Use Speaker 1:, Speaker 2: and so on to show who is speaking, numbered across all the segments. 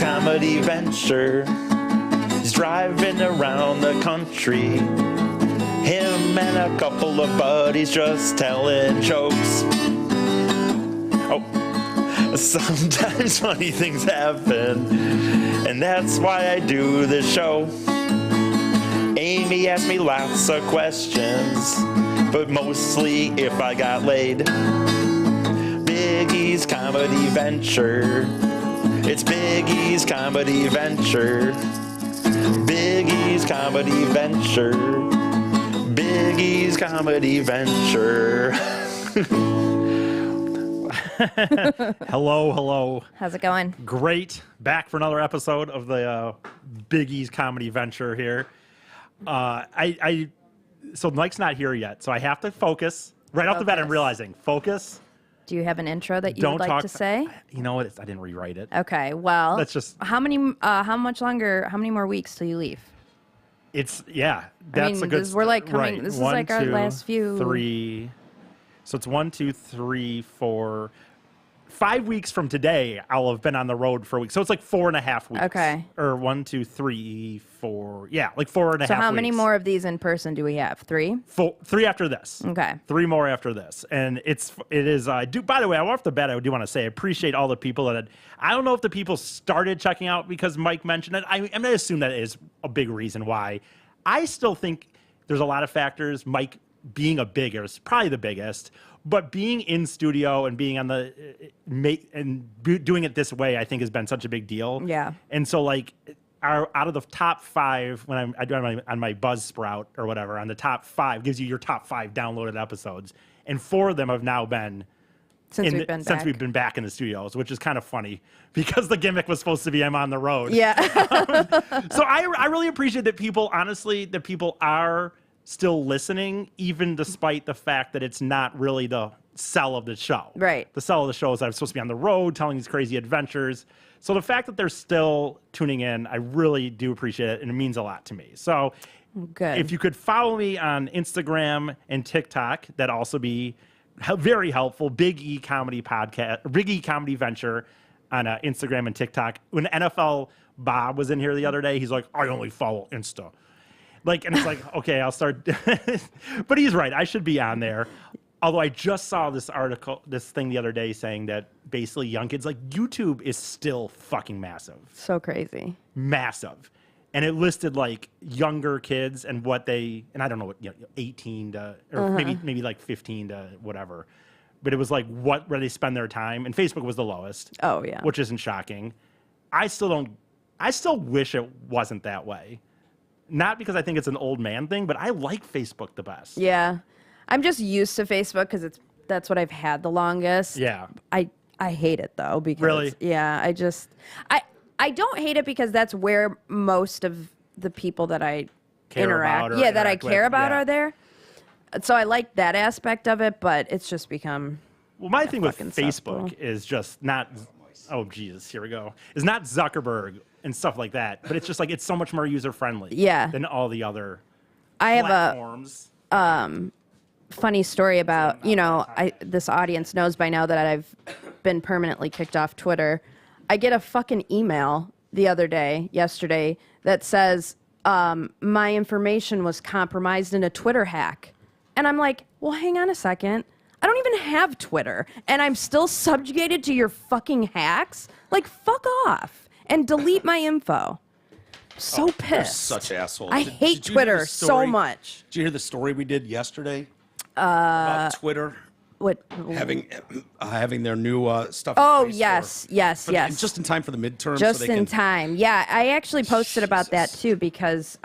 Speaker 1: comedy venture. He's driving around the country. Him and a couple of buddies just telling jokes. Oh, sometimes funny things happen, and that's why I do this show. Amy asked me lots of questions, but mostly if I got laid. Big E's comedy venture. It's Big E's comedy venture. Big E's comedy venture. Big E's comedy venture.
Speaker 2: Hello.
Speaker 3: How's it going?
Speaker 2: Great. Back for another episode of the Big E's comedy venture here. So Mike's not here yet, so I have to focus. Right off the bat, I'm realizing. Focus.
Speaker 3: Do you have an intro that you would like to say?
Speaker 2: You know what? I didn't rewrite it.
Speaker 3: Okay, well,
Speaker 2: Let's just...
Speaker 3: how many more weeks till you leave?
Speaker 2: That's a good...
Speaker 3: We're like coming...
Speaker 2: Right.
Speaker 3: This is like our last few...
Speaker 2: 3... So it's 1, 2, 3, 4... 5 weeks from today, I'll have been on the road for a week. So it's like 4.5 weeks.
Speaker 3: Okay.
Speaker 2: Or 1, 2, 3, 4... Yeah, like 4.5 weeks.
Speaker 3: So how many more of these in person do we have? 3?
Speaker 2: 3 after this.
Speaker 3: Okay.
Speaker 2: 3 more after this. And it is... by the way, off the bat, I do want to say I appreciate all the people that... I don't know if the people started checking out because Mike mentioned it. I'm going to assume that is a big reason why. I still think there's a lot of factors. Mike being is probably the biggest, but being in studio and being on doing it this way, I think has been such a big deal.
Speaker 3: Yeah.
Speaker 2: And so like out of the top 5, when I do on my Buzzsprout or whatever, on the top 5 gives you your top 5 downloaded episodes, and 4 of them have now been since we've been back in the studios, which is kind of funny because the gimmick was supposed to be I'm on the road.
Speaker 3: Yeah.
Speaker 2: So I really appreciate that people are still listening, even despite the fact that it's not really the sell of the show.
Speaker 3: Right.
Speaker 2: The sell of the show is I'm supposed to be on the road telling these crazy adventures. So the fact that they're still tuning in, I really do appreciate it, and it means a lot to me. So
Speaker 3: good.
Speaker 2: If you could follow me on Instagram and TikTok, that'd also be very helpful. Big E Comedy Podcast, Big E Comedy Venture on Instagram and TikTok. When NFL Bob was in here the other day, he's like, I only follow Insta. And it's like, okay, I'll start. But he's right. I should be on there. Although I just saw this thing the other day saying that basically young kids, like YouTube is still fucking massive.
Speaker 3: So crazy.
Speaker 2: Massive. And it listed like younger kids and what and I don't know what, 18 to, or maybe like 15 to whatever. But it was like where they spend their time. And Facebook was the lowest.
Speaker 3: Oh, yeah.
Speaker 2: Which isn't shocking. I still wish it wasn't that way. Not because I think it's an old man thing, but I like Facebook the best.
Speaker 3: Yeah. I'm just used to Facebook because that's what I've had the longest.
Speaker 2: Yeah.
Speaker 3: I hate it though because
Speaker 2: really?
Speaker 3: Yeah, I don't hate it because that's where most of the people that I that I care about are there. So I like that aspect of it, but it's just become
Speaker 2: my thing with Facebook
Speaker 3: cesspool.
Speaker 2: is just not Jesus, here we go. Is not Zuckerberg and stuff like that, but it's just like it's so much more user friendly than all the other platforms.
Speaker 3: Have a funny story about, this audience knows by now that I've been permanently kicked off Twitter. I get a fucking email yesterday, that says my information was compromised in a Twitter hack. And I'm like, well, hang on a second. I don't even have Twitter, and I'm still subjugated to your fucking hacks? Like, fuck off and delete my info. So pissed.
Speaker 4: They're such assholes.
Speaker 3: I hate Twitter so much.
Speaker 4: Did you hear the story we did yesterday about Twitter?
Speaker 3: What?
Speaker 4: Having their new stuff.
Speaker 3: Oh, yes.
Speaker 4: Just in time for the midterm.
Speaker 3: Just in time. Yeah, I actually posted about that too because,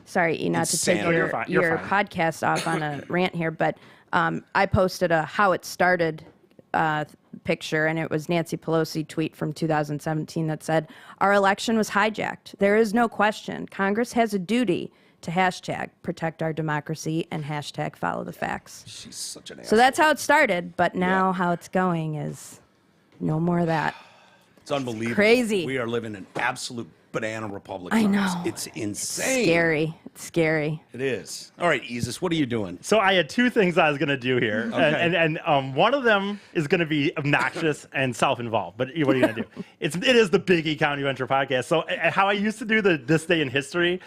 Speaker 3: sorry, not to take your podcast off on a rant here, but I posted a how it started picture, and it was Nancy Pelosi tweet from 2017 that said, our election was hijacked. There is no question. Congress has a duty to hashtag protect our democracy and hashtag follow the facts.
Speaker 4: She's such an asshole.
Speaker 3: So that's how it started, but now how it's going is no more of that.
Speaker 4: It's unbelievable.
Speaker 3: crazy.
Speaker 4: We are living in absolute banana republic.
Speaker 3: I
Speaker 4: times.
Speaker 3: know.
Speaker 4: It's insane.
Speaker 3: Scary. It's scary.
Speaker 4: It is. All right, Isis, what are you doing?
Speaker 2: So I had two things I was going to do here, and one of them is going to be obnoxious and self-involved. But what are you going to do? It is the Big E Comedy Venture podcast. So how I used to do this day in history,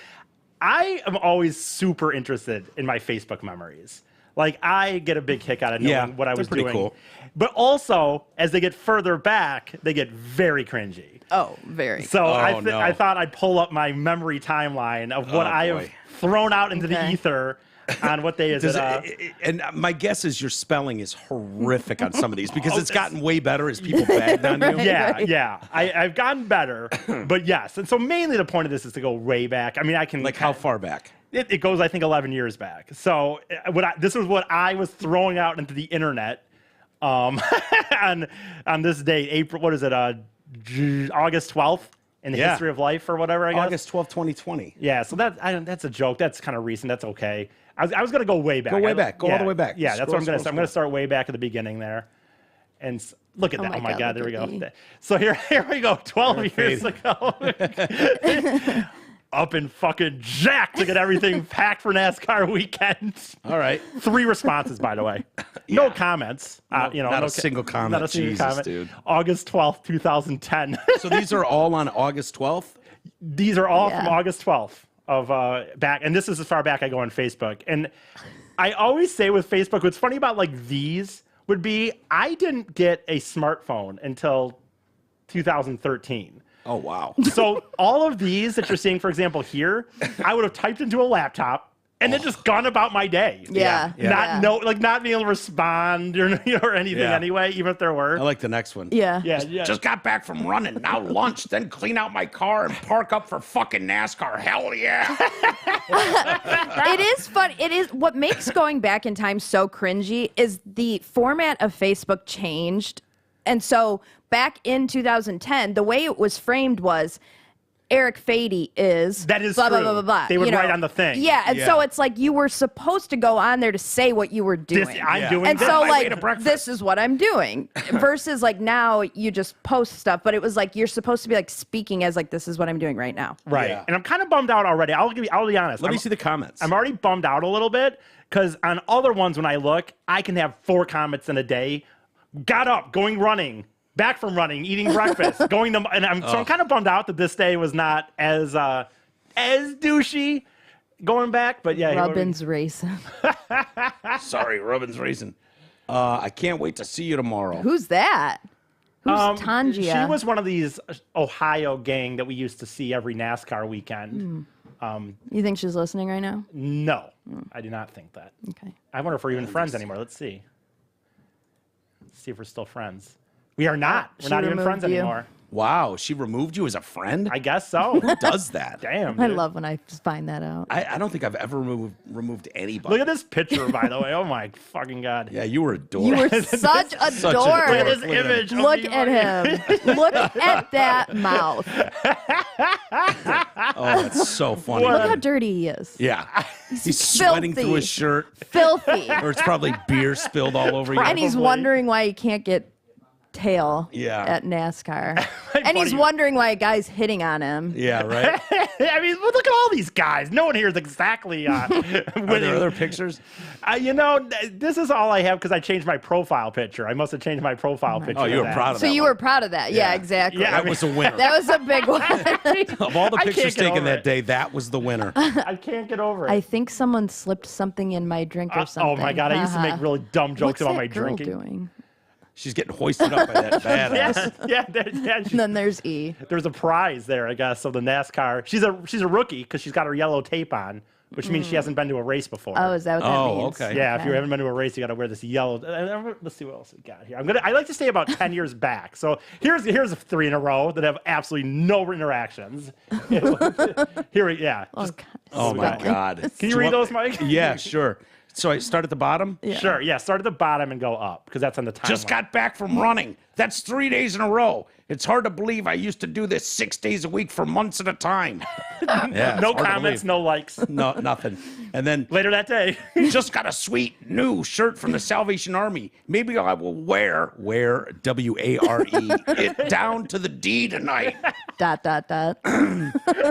Speaker 2: I am always super interested in my Facebook memories. Like I get a big kick out of knowing what I was
Speaker 4: pretty
Speaker 2: doing.
Speaker 4: cool.
Speaker 2: But also, as they get further back, they get very cringy.
Speaker 3: Oh, very.
Speaker 2: So
Speaker 4: no.
Speaker 2: I thought I'd pull up my memory timeline of what I have
Speaker 4: boy.
Speaker 2: thrown out into the
Speaker 3: Okay.
Speaker 2: ether on what day is it?
Speaker 4: And my guess is your spelling is horrific on some of these because it's gotten way better as people bagged on you.
Speaker 2: Yeah. I've gotten better, but yes. And so mainly the point of this is to go way back. I mean, I can
Speaker 4: Like how far back?
Speaker 2: It goes, I think, 11 years back. So this was what I was throwing out into the internet on this day, April. What is it? August 12th in the history of life or whatever. I guess
Speaker 4: August 12th, 2020.
Speaker 2: Yeah. So that's a joke. That's kind of recent. That's okay. I was gonna go way back.
Speaker 4: Go way back. Go all the way back.
Speaker 2: Yeah, that's what I'm gonna start. I'm
Speaker 4: Scroll.
Speaker 2: gonna start way back at the beginning there. And look at that. Oh my God, there we go.
Speaker 3: look at
Speaker 2: So here we go. 12 years
Speaker 4: fade.
Speaker 2: ago. Up in fucking Jack to get everything packed for NASCAR weekend.
Speaker 4: All right.
Speaker 2: 3 responses, by the way. No comments.
Speaker 4: Not a single comment.
Speaker 2: Not a single
Speaker 4: Jesus,
Speaker 2: comment.
Speaker 4: dude.
Speaker 2: August 12th, 2010.
Speaker 4: So these are all on August 12th?
Speaker 2: These are all from
Speaker 3: Yeah.
Speaker 2: August 12th of back, and this is as far back I go on Facebook. And I always say with Facebook, what's funny about like these would be I didn't get a smartphone until 2013.
Speaker 4: Oh, wow.
Speaker 2: So all of these that you're seeing, for example, here, I would have typed into a laptop and then just gone about my day.
Speaker 3: Yeah.
Speaker 2: Not being able to respond or anything
Speaker 4: Yeah.
Speaker 2: anyway, even if there were.
Speaker 4: I like the next one.
Speaker 3: Yeah.
Speaker 2: Yeah.
Speaker 5: Just got back from running. Now lunch, then clean out my car and park up for fucking NASCAR. Hell yeah.
Speaker 3: It is fun. It is what makes going back in time so cringy is the format of Facebook changed. And so back in 2010, the way it was framed was Eric Fady is
Speaker 2: That is
Speaker 3: blah, blah,
Speaker 2: true.
Speaker 3: blah, blah, blah.
Speaker 2: They would
Speaker 3: you know?
Speaker 2: write on the thing.
Speaker 3: Yeah. And so
Speaker 4: Yeah.
Speaker 3: it's like you were supposed to go on there to say what you were doing.
Speaker 2: I'm
Speaker 4: Yeah.
Speaker 2: doing
Speaker 3: And
Speaker 2: this.
Speaker 3: so,
Speaker 5: my way
Speaker 3: like,
Speaker 5: to breakfast.
Speaker 3: this is what I'm doing. Versus, like, now you just post stuff, but it was like you're supposed to be like speaking as like this is what I'm doing right now.
Speaker 2: Right.
Speaker 4: Yeah.
Speaker 2: And I'm kind of bummed out already. I'll be honest.
Speaker 4: Let me see the comments.
Speaker 2: I'm already bummed out a little bit because on other ones, when I look, I can have 4 comments in a day. Got up, going running, back from running, eating breakfast, going to, and I'm kind of bummed out that this day was not as douchey going back. But yeah,
Speaker 3: Robin's racing.
Speaker 4: Sorry, Robin's racing. I can't wait to see you tomorrow.
Speaker 3: Who's that? Who's Tangia?
Speaker 2: She was one of these Ohio gang that we used to see every NASCAR weekend.
Speaker 3: You think she's listening right now?
Speaker 2: No, I do not think that.
Speaker 3: Okay.
Speaker 2: I wonder if we're even friends anymore. Let's see. Let's see if we're still friends. We are not. We're
Speaker 3: She
Speaker 2: not even friends
Speaker 3: removed you.
Speaker 2: anymore.
Speaker 4: Wow, she removed you as a friend?
Speaker 2: I guess so.
Speaker 4: Who does that?
Speaker 2: Damn.
Speaker 3: I
Speaker 2: dude.
Speaker 3: love when I find that out.
Speaker 4: I don't think I've ever removed anybody.
Speaker 2: Look at this picture, by the way. Oh my fucking god.
Speaker 4: Yeah, you were a dork.
Speaker 3: You were such a
Speaker 4: Such a
Speaker 3: dork.
Speaker 2: Look at this
Speaker 4: Look at him.
Speaker 2: image. of
Speaker 3: Look
Speaker 2: me
Speaker 3: at
Speaker 2: running.
Speaker 3: him. Look at that mouth.
Speaker 4: Oh, that's so funny.
Speaker 3: Look how dirty he is.
Speaker 4: Yeah. He's sweating through his
Speaker 3: filthy.
Speaker 4: shirt,
Speaker 3: Filthy.
Speaker 4: or it's probably beer spilled all over you.
Speaker 3: And he's
Speaker 2: Probably.
Speaker 3: wondering why he can't get tail
Speaker 4: Yeah.
Speaker 3: at NASCAR. And he's
Speaker 2: buddy-
Speaker 3: wondering why a guy's hitting on him.
Speaker 4: Yeah, right?
Speaker 2: I mean, look at all these guys. No one here is exactly
Speaker 4: Are there
Speaker 2: winning.
Speaker 4: other pictures?
Speaker 2: This is all I have because I changed my profile picture. I must have changed my profile picture.
Speaker 4: Oh, you
Speaker 2: of
Speaker 4: were
Speaker 2: that.
Speaker 4: proud of
Speaker 3: So
Speaker 4: that
Speaker 3: you
Speaker 4: one.
Speaker 3: were proud of that. Yeah,
Speaker 4: Yeah.
Speaker 3: exactly.
Speaker 2: Yeah,
Speaker 4: That was a winner.
Speaker 3: That was a big one.
Speaker 4: Of all the
Speaker 2: I can't
Speaker 4: pictures
Speaker 2: get
Speaker 4: taken
Speaker 2: over
Speaker 4: that
Speaker 2: it.
Speaker 4: day, that was the winner.
Speaker 2: I can't get over it.
Speaker 3: I think someone slipped something in my drink or something.
Speaker 2: Oh my god, I used to make really dumb jokes
Speaker 3: What's
Speaker 2: about
Speaker 3: that
Speaker 2: my
Speaker 3: girl
Speaker 2: drinking.
Speaker 3: doing?
Speaker 4: She's getting hoisted up by that badass.
Speaker 3: And then there's E.
Speaker 2: There's a prize there, I guess, of the NASCAR. She's a rookie because she's got her yellow tape on, which means she hasn't been to a race before.
Speaker 3: Oh, is that what that
Speaker 4: Oh,
Speaker 3: means?
Speaker 4: okay.
Speaker 2: Yeah, if you haven't been to a race, you got to wear this yellow. Let's see what else we got here. I like to stay about 10 years back. So here's 3 in a row that have absolutely no interactions. Here we, yeah.
Speaker 3: Oh,
Speaker 2: Just-
Speaker 3: God.
Speaker 4: Oh my God.
Speaker 2: Can you read those, Mike?
Speaker 4: Yeah, sure. So I start at the bottom?
Speaker 3: Yeah.
Speaker 2: Sure. Yeah. Start at the bottom and go up because that's on the timeline.
Speaker 5: Just got back from running. That's 3 days in a row. It's hard to believe I used to do this 6 days a week for months at a time.
Speaker 4: Yeah.
Speaker 2: no
Speaker 4: it's hard to
Speaker 2: comments,
Speaker 4: believe.
Speaker 2: no likes.
Speaker 4: No, nothing. And then
Speaker 2: Later that day.
Speaker 5: Just got a sweet new shirt from the Salvation Army. Maybe I will wear
Speaker 4: WARE
Speaker 5: it down to the D tonight. ...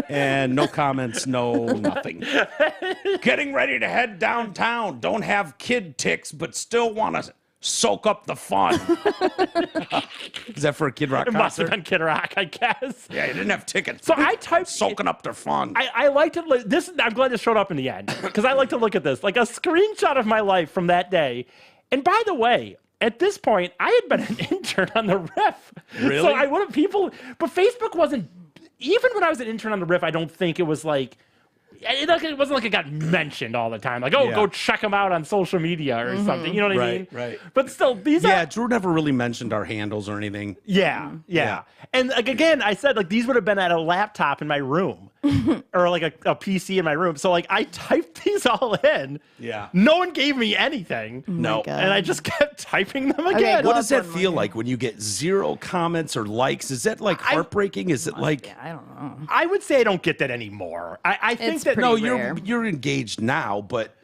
Speaker 4: and no comments, no nothing.
Speaker 5: Getting ready to head downtown. Don't have kid ticks, but still want to soak up the fun.
Speaker 4: Is that for a Kid Rock
Speaker 2: It must have
Speaker 4: concert?
Speaker 2: been Kid Rock, I guess.
Speaker 5: Yeah, you didn't have tickets.
Speaker 2: So I typed
Speaker 5: soaking up their fun.
Speaker 2: I like to look this. I'm glad this showed up in the end because I like to look at this like a screenshot of my life from that day. And by the way, at this point, I had been an intern on the Riff.
Speaker 4: Really?
Speaker 2: So I would have but Facebook wasn't even when I was an intern on the Riff. I don't think it was like. It wasn't like it got mentioned all the time. Like, oh,
Speaker 4: Yeah.
Speaker 2: go check them out on social media or something. You know what I mean?
Speaker 4: Right.
Speaker 2: But still, these
Speaker 4: Yeah,
Speaker 2: are.
Speaker 4: Drew never really mentioned our handles or anything.
Speaker 2: Yeah. And like again, I said like these would have been at a laptop in my room or like a PC in my room. So like I typed these all in.
Speaker 4: Yeah.
Speaker 2: No one gave me anything.
Speaker 4: No.
Speaker 3: God.
Speaker 2: And I just kept typing them again.
Speaker 3: go
Speaker 4: What
Speaker 3: up
Speaker 4: does that
Speaker 3: one
Speaker 4: feel
Speaker 3: more.
Speaker 4: like when you get 0 comments or likes? Is that like heartbreaking? Is it like
Speaker 3: I don't know.
Speaker 2: I would say I don't get that anymore. I think
Speaker 3: It's
Speaker 2: that
Speaker 3: pretty
Speaker 4: no?
Speaker 3: rare.
Speaker 4: You're engaged now, but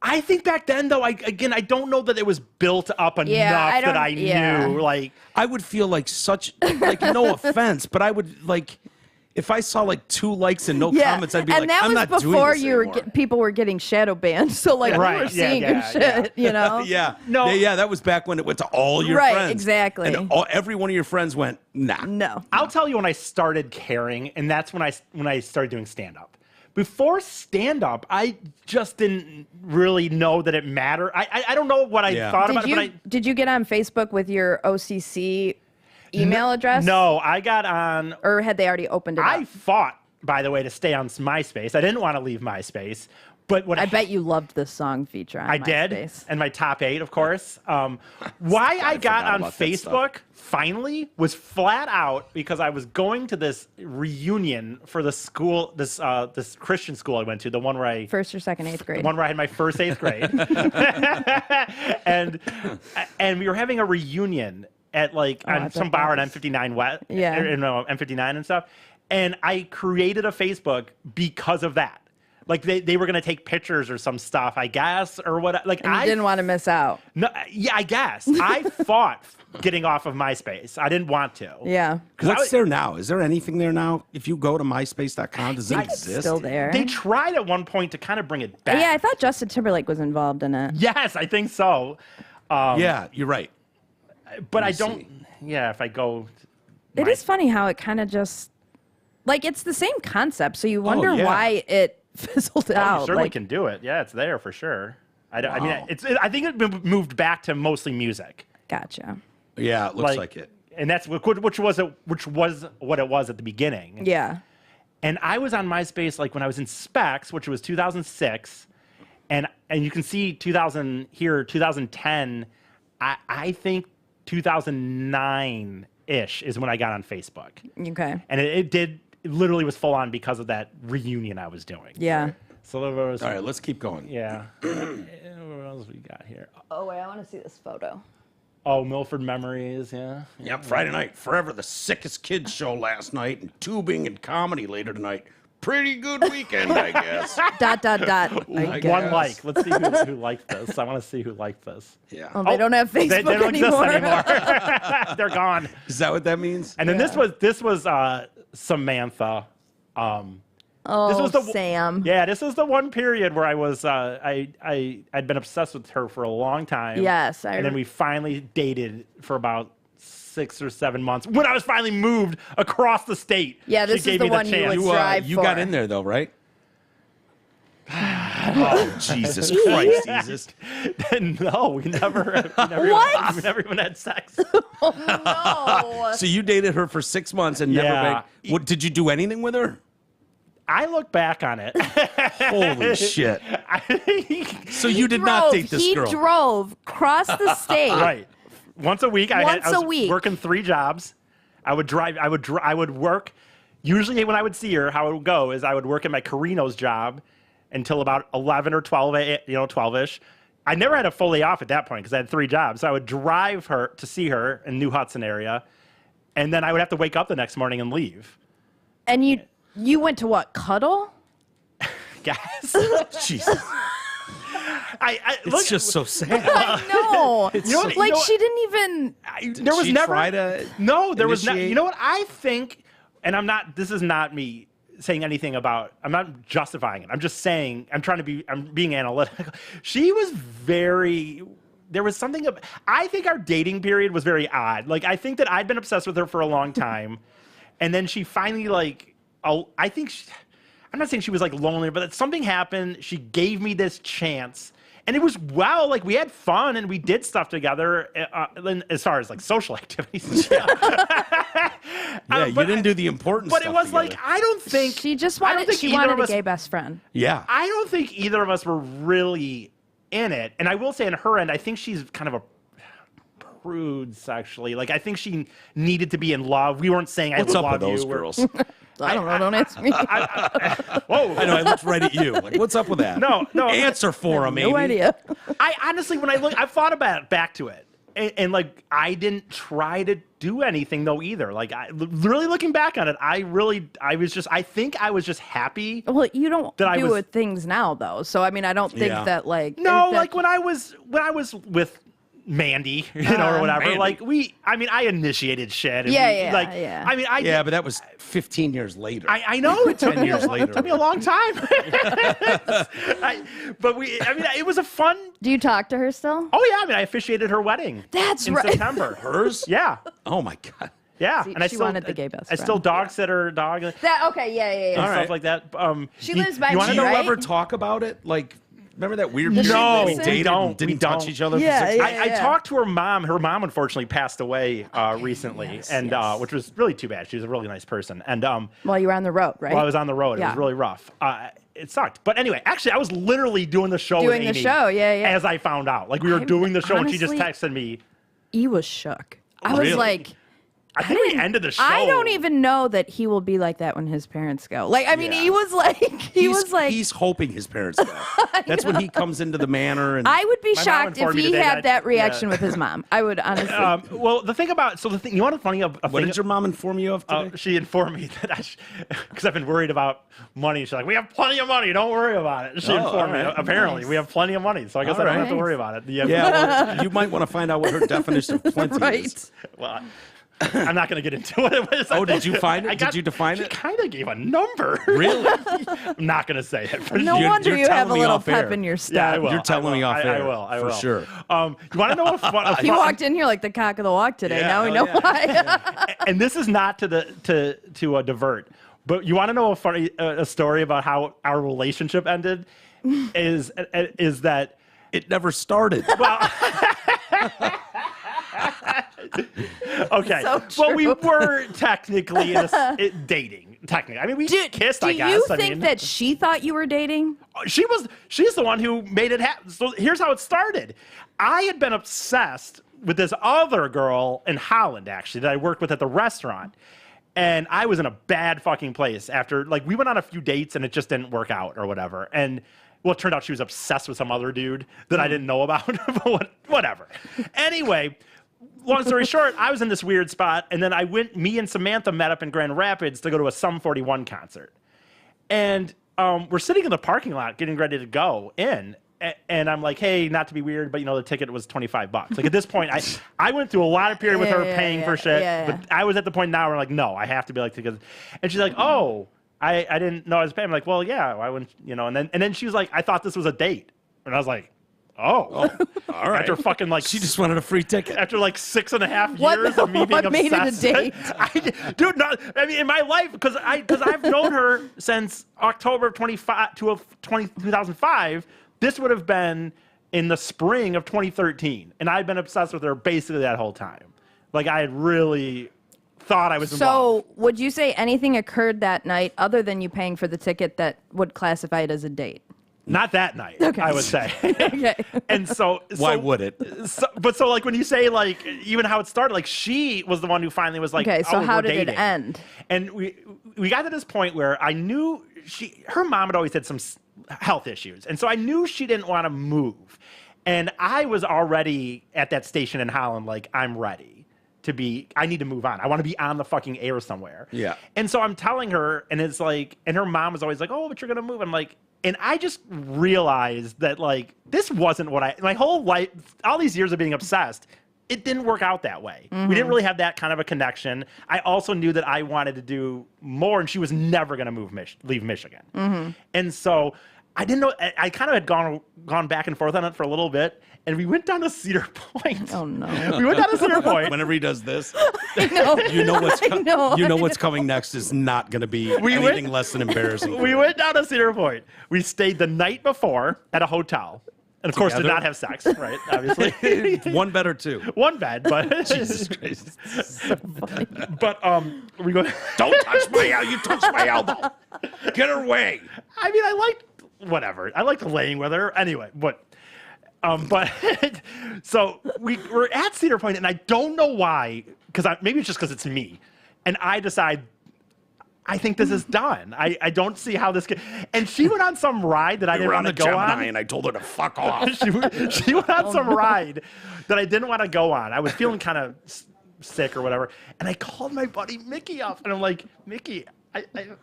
Speaker 2: I think back then though, I don't know that it was built up enough
Speaker 3: I
Speaker 2: that
Speaker 3: don't-
Speaker 2: I
Speaker 3: yeah.
Speaker 2: knew. Like
Speaker 4: I would feel like such like no offense, but I would like if I saw like 2 likes and no comments, I'd be
Speaker 3: and
Speaker 4: like,
Speaker 3: that
Speaker 4: I'm
Speaker 3: was
Speaker 4: not doing
Speaker 3: before
Speaker 4: this
Speaker 3: you were
Speaker 4: anymore.
Speaker 3: people were getting shadow banned. So like we
Speaker 2: Right,
Speaker 3: were
Speaker 2: yeah,
Speaker 3: seeing your shit, you know?
Speaker 4: Yeah.
Speaker 2: No.
Speaker 4: Yeah, that was back when it went to all your
Speaker 3: Right,
Speaker 4: friends.
Speaker 3: exactly.
Speaker 4: And every one of your friends went, nah.
Speaker 3: No.
Speaker 2: I'll tell you when I started caring, and that's when I started doing stand up. Before stand up, I just didn't really know that it mattered. I don't know what I
Speaker 4: Yeah.
Speaker 2: thought
Speaker 3: Did
Speaker 2: about
Speaker 3: you
Speaker 2: it, but
Speaker 3: did you get on Facebook with your OCC email address?
Speaker 2: no, I got on.
Speaker 3: Or had they already opened it
Speaker 2: I
Speaker 3: up?
Speaker 2: fought, by the way, to stay on MySpace. I didn't want to leave MySpace, but what
Speaker 3: I bet you loved this song feature on
Speaker 2: I did,
Speaker 3: MySpace.
Speaker 2: and my top 8, of course. Why I got
Speaker 4: forgot
Speaker 2: on
Speaker 4: about that
Speaker 2: Facebook finally was flat out because I was going to this reunion for the school, this Christian school I went to, the one where I
Speaker 3: First or second, eighth grade.
Speaker 2: one where I had my first 8th grade, and we were having a reunion at like
Speaker 3: I
Speaker 2: on
Speaker 3: bet
Speaker 2: some bar
Speaker 3: that
Speaker 2: on
Speaker 3: was-
Speaker 2: M59 West,
Speaker 3: Yeah.
Speaker 2: M59 and stuff, and I created a Facebook because of that. Like they were gonna take pictures or some stuff, I guess, or what? Like
Speaker 3: And you didn't want to miss out.
Speaker 2: no, yeah, I guess I fought getting off of MySpace. I didn't want to.
Speaker 3: Yeah.
Speaker 4: What's there now? Is there anything there now? If you go to myspace.com, does it exist?
Speaker 3: Still there.
Speaker 2: They tried at one point to kind of bring it back.
Speaker 3: Yeah, I thought Justin Timberlake was involved in it.
Speaker 2: Yes, I think so.
Speaker 4: Yeah, you're right.
Speaker 2: But I
Speaker 4: me
Speaker 2: don't.
Speaker 4: see.
Speaker 2: Yeah, if I go.
Speaker 3: It is funny how it kind of just like it's the same concept. So you wonder
Speaker 4: yeah.
Speaker 3: why it fizzled
Speaker 2: Oh,
Speaker 3: out.
Speaker 2: you certainly
Speaker 3: like,
Speaker 2: can do it. Yeah, it's there for sure. I
Speaker 4: Wow.
Speaker 2: mean, I think it moved back to mostly music.
Speaker 3: Gotcha.
Speaker 4: Yeah, it looks like it.
Speaker 2: And that's which was what it was at the beginning.
Speaker 3: Yeah.
Speaker 2: And I was on MySpace like when I was in Specs, which was 2006, and you can see 2010. I think 2009 ish is when I got on Facebook,
Speaker 3: Okay.
Speaker 2: and it literally was full on because of that reunion I was doing.
Speaker 3: Yeah.
Speaker 2: So there was.
Speaker 4: All right, let's keep going.
Speaker 2: Yeah. What else we got here?
Speaker 3: Oh wait, I want to see this photo.
Speaker 2: Oh, Milford Memories. Yeah.
Speaker 5: Yep, Friday night. Forever the sickest kids show last night, and tubing and comedy later tonight. Pretty good weekend, I guess.
Speaker 3: Dot. I
Speaker 4: I
Speaker 3: guess.
Speaker 4: guess.
Speaker 2: One like. Let's see who liked this. I want to see who liked this.
Speaker 5: Yeah.
Speaker 3: Oh, they don't have Facebook
Speaker 2: They don't
Speaker 3: anymore.
Speaker 2: exist anymore. They're gone.
Speaker 4: Is that what that means?
Speaker 2: And then this was Samantha.
Speaker 3: Oh,
Speaker 2: This was the
Speaker 3: Sam.
Speaker 2: Yeah, this is the one period where I was I'd been obsessed with her for a long time.
Speaker 3: Yes,
Speaker 2: and then we finally dated for about 6 or 7 months when I was finally moved across the state.
Speaker 3: Yeah, this
Speaker 2: She
Speaker 3: is
Speaker 2: gave
Speaker 3: the
Speaker 2: me
Speaker 3: one you
Speaker 2: chance.
Speaker 3: would drive
Speaker 4: You
Speaker 3: for.
Speaker 4: got in there though, right? Oh, Jesus Christ, Jesus.
Speaker 2: No, we never
Speaker 3: What?
Speaker 2: we never even had sex.
Speaker 3: No.
Speaker 4: So you dated her for 6 months and never
Speaker 2: Yeah.
Speaker 4: made. What, did you do anything with her?
Speaker 2: I look back on it.
Speaker 4: Holy shit. So you did not date this
Speaker 3: he
Speaker 4: girl.
Speaker 3: drove across the state.
Speaker 2: Right. Once a week. I
Speaker 3: Once
Speaker 2: was
Speaker 3: a week.
Speaker 2: working 3 jobs. I would drive. I would work. Usually, when I would see her, how it would go is I would work at my Carino's job until about 11 or 12, 12ish. I never had a full day off at that point because I had 3 jobs. So I would drive her to see her in New Hudson area, and then I would have to wake up the next morning and leave.
Speaker 3: And you went to what? Cuddle?
Speaker 2: guess.
Speaker 4: Jesus.
Speaker 2: Look,
Speaker 4: It's just so sad.
Speaker 3: No,
Speaker 2: You know what-
Speaker 3: like
Speaker 2: you know
Speaker 3: she didn't even.
Speaker 2: there was
Speaker 4: she
Speaker 2: never
Speaker 4: try to
Speaker 2: no there was not.
Speaker 4: initiate?
Speaker 2: You know what I think, and I'm not. This is not me saying anything about. I'm not justifying it. I'm just saying. I'm being analytical. She was very. There was something. I think our dating period was very odd. Like I think that I'd been obsessed with her for a long time, and then she finally like. I think. I'm not saying she was like lonely, but something happened. She gave me this chance. And it was like we had fun and we did stuff together as far as like social activities.
Speaker 4: Yeah, you didn't do the important
Speaker 2: But
Speaker 4: stuff
Speaker 2: it was
Speaker 4: together.
Speaker 2: like, I don't think.
Speaker 3: She just
Speaker 2: I don't
Speaker 3: wanted.
Speaker 2: think
Speaker 3: She
Speaker 2: either
Speaker 3: wanted
Speaker 2: of
Speaker 3: a
Speaker 2: us-
Speaker 3: gay best friend.
Speaker 4: Yeah.
Speaker 2: I don't think either of us were really in it. And I will say on her end, I think she's kind of a prude sexually. Like, I think she needed to be in love. We weren't saying
Speaker 4: What's
Speaker 2: I
Speaker 4: up
Speaker 2: love
Speaker 4: with those
Speaker 2: you. We're-
Speaker 4: girls?
Speaker 3: I don't know. Don't ask me.
Speaker 2: Whoa.
Speaker 4: I know. I looked right at you. Like, what's up with that?
Speaker 2: No.
Speaker 4: Answer for him,
Speaker 3: No idea.
Speaker 2: I honestly, when I've thought about it, back to it, and like I didn't try to do anything though either. Like really looking back on it, I think I was just happy.
Speaker 3: Well, you don't
Speaker 2: That I
Speaker 3: do
Speaker 2: was-
Speaker 3: with things now, though. So I mean, I don't think
Speaker 4: Yeah.
Speaker 3: that like
Speaker 2: No,
Speaker 3: that-
Speaker 2: like when I was with Mandy, or whatever.
Speaker 4: Mandy.
Speaker 2: Like I initiated shit. And
Speaker 3: Yeah,
Speaker 2: like,
Speaker 3: yeah.
Speaker 2: I mean,
Speaker 4: Yeah, but that was 15 years later.
Speaker 2: I know it took
Speaker 4: 10
Speaker 2: me
Speaker 4: years later.
Speaker 2: It took me a long time. It was a fun.
Speaker 3: Do you talk to her still?
Speaker 2: Oh yeah, I officiated her wedding.
Speaker 3: That's
Speaker 2: in
Speaker 3: right.
Speaker 2: September.
Speaker 4: Hers?
Speaker 2: Yeah,
Speaker 4: Oh my God.
Speaker 2: yeah.
Speaker 3: See,
Speaker 2: and I
Speaker 3: she
Speaker 2: still
Speaker 3: wanted the gay best
Speaker 2: I still
Speaker 3: friend.
Speaker 2: dog sit her dog and
Speaker 3: That okay? Yeah.
Speaker 2: stuff
Speaker 4: right.
Speaker 2: like that.
Speaker 3: She lives by
Speaker 2: you
Speaker 3: me,
Speaker 2: wanna
Speaker 4: Do
Speaker 2: know
Speaker 4: you
Speaker 3: right?
Speaker 4: ever talk about it? Like, remember that weird
Speaker 3: Does she
Speaker 4: period when we
Speaker 3: listen?
Speaker 4: dated
Speaker 2: We
Speaker 4: and didn't
Speaker 2: don't.
Speaker 4: touch each other
Speaker 3: Yeah,
Speaker 4: for 6
Speaker 3: yeah.
Speaker 4: months?
Speaker 2: I talked to her mom. Her mom unfortunately passed away recently, and which was really too bad. She was a really nice person, and
Speaker 3: While you were on the road, right?
Speaker 2: while I was on the road, it
Speaker 3: Yeah.
Speaker 2: was really rough. It sucked. But anyway, actually, I was literally doing the show with
Speaker 3: Doing the
Speaker 2: Amy
Speaker 3: show, yeah.
Speaker 2: as I found out. Like we were doing the show, and she just
Speaker 3: honestly-
Speaker 2: texted me.
Speaker 3: He was shook. I
Speaker 4: Really?
Speaker 3: was like,
Speaker 2: I think we ended the show.
Speaker 3: I don't even know that he will be like that when his parents go. Like, I mean,
Speaker 4: Yeah.
Speaker 3: he was like,
Speaker 4: He's hoping his parents go. That's when he comes into the manor and
Speaker 3: I would be
Speaker 2: My mom
Speaker 3: shocked if
Speaker 2: informed me
Speaker 3: he
Speaker 2: today
Speaker 3: had
Speaker 2: that-
Speaker 3: that reaction
Speaker 2: yeah.
Speaker 3: with his mom. I would honestly.
Speaker 2: Well, the thing about you want a funny
Speaker 4: what
Speaker 2: thing?
Speaker 4: did your mom inform you of today?
Speaker 2: She informed me that because I've been worried about money. She's like, "We have plenty of money. Don't worry about it." She informed me.
Speaker 4: all right.
Speaker 2: Apparently, we have plenty of money, so I guess I
Speaker 4: All
Speaker 2: don't
Speaker 4: right.
Speaker 2: have to worry about it.
Speaker 4: yeah, well, you might want to find out what her definition of plenty is.
Speaker 3: right.
Speaker 2: Well, I'm not going to get into what it was.
Speaker 4: Oh, did you find it?
Speaker 2: I
Speaker 4: Did you define
Speaker 2: she
Speaker 4: it?
Speaker 2: kind of gave a number.
Speaker 4: Really?
Speaker 2: I'm not going to say it. For
Speaker 3: No
Speaker 4: You're-
Speaker 3: wonder
Speaker 4: you're
Speaker 3: you have a
Speaker 4: telling me
Speaker 3: little
Speaker 4: off
Speaker 3: pep
Speaker 4: air.
Speaker 3: in your step.
Speaker 2: Yeah, I will.
Speaker 4: You're telling me off
Speaker 2: I
Speaker 4: air,
Speaker 2: will. I
Speaker 4: for
Speaker 2: will.
Speaker 4: sure.
Speaker 2: You want to know a
Speaker 3: You walked in here like the cock of the walk today.
Speaker 4: Yeah,
Speaker 3: now we
Speaker 4: oh,
Speaker 3: know
Speaker 4: yeah.
Speaker 3: why.
Speaker 2: and this is not to divert, but you want to know a story about how our relationship ended? Is that
Speaker 4: It never started.
Speaker 2: okay?
Speaker 3: So
Speaker 2: Well, we
Speaker 3: true.
Speaker 2: were technically dating. Technically, I mean, we kissed.
Speaker 3: Do
Speaker 2: I guess.
Speaker 3: you
Speaker 2: I
Speaker 3: think
Speaker 2: mean,
Speaker 3: that she thought you were dating?
Speaker 2: she's the one who made it happen. So here's how it started. I had been obsessed with this other girl in Holland, actually, that I worked with at the restaurant. And I was in a bad fucking place after, like, we went on a few dates and it just didn't work out or whatever. And, well, it turned out she was obsessed with some other dude that I didn't know about. But whatever. Anyway, long story short, I was in this weird spot. And then me and Samantha met up in Grand Rapids to go to a Sum 41 concert. And we're sitting in the parking lot getting ready to go in. And I'm like, hey, not to be weird, but the ticket was $25. Like at this point, I went through a lot of period with her paying for shit.
Speaker 3: yeah.
Speaker 2: But I was at the point now where I'm like, no, I have to be like, because, and she's like, oh, I didn't know I was paying. I'm like, well, yeah, why wouldn't and then she was like, I thought this was a date. And I was like, oh.
Speaker 4: All right.
Speaker 2: After fucking like
Speaker 4: She just wanted a free ticket.
Speaker 2: after like 6.5
Speaker 3: What-
Speaker 2: years of me being
Speaker 3: what made it a
Speaker 2: obsessed.
Speaker 3: date?
Speaker 2: Dude, in my life, because I've known her since October of 2005. This would have been in the spring of 2013, and I'd been obsessed with her basically that whole time. Like I had really thought I was in love.
Speaker 3: So, would you say anything occurred that night other than you paying for the ticket that would classify it as a date?
Speaker 2: Not that night,
Speaker 3: Okay.
Speaker 2: I would say.
Speaker 3: Okay.
Speaker 2: And so
Speaker 4: Why would it?
Speaker 2: So like when you say like even how it started, like she was the one who finally was like,
Speaker 3: Okay, so
Speaker 2: oh,
Speaker 3: how
Speaker 2: we're
Speaker 3: did it
Speaker 2: dating.
Speaker 3: end?
Speaker 2: And we got to this point where I knew her mom had always had some health issues, and so I knew she didn't want to move, and I was already at that station in Holland, like I'm ready to be. I need to move on. I want to be on the fucking air somewhere.
Speaker 4: Yeah.
Speaker 2: And so I'm telling her, and it's like, and her mom was always like, oh, but you're gonna move. I'm like, And I just realized that, like, this wasn't what my whole life, all these years of being obsessed, it didn't work out that way. We didn't really have that kind of a connection. I also knew that I wanted to do more, and she was never going to leave Michigan. And so I didn't know. I kind of had gone back and forth on it for a little bit, and we went down to Cedar Point.
Speaker 3: Oh no.
Speaker 2: We went down to Cedar Point.
Speaker 4: Whenever he does this,
Speaker 3: No.
Speaker 4: you know what's
Speaker 3: I
Speaker 4: what's coming next is not going to be anything less than embarrassing.
Speaker 2: We went down to Cedar Point. We stayed the night before at a hotel. And of course, did not have sex, right? Obviously.
Speaker 4: One bed or two.
Speaker 2: One bed, but
Speaker 4: Jesus Christ.
Speaker 2: but we go.
Speaker 5: Don't touch my elbow. You touched my elbow. Get her away.
Speaker 2: I mean, I liked whatever. I liked laying with her anyway. But so we were at Cedar Point, and I don't know why, because maybe it's just because it's me, and I decide. I think this is done. I don't see how this can. And she went on some ride that I didn't
Speaker 5: We're on
Speaker 2: want
Speaker 5: the
Speaker 2: to go
Speaker 5: Gemini,
Speaker 2: on.
Speaker 5: and I told her to fuck off.
Speaker 2: she went on some ride that I didn't want to go on. I was feeling kind of sick or whatever. And I called my buddy Mickey up, and I'm like, Mickey,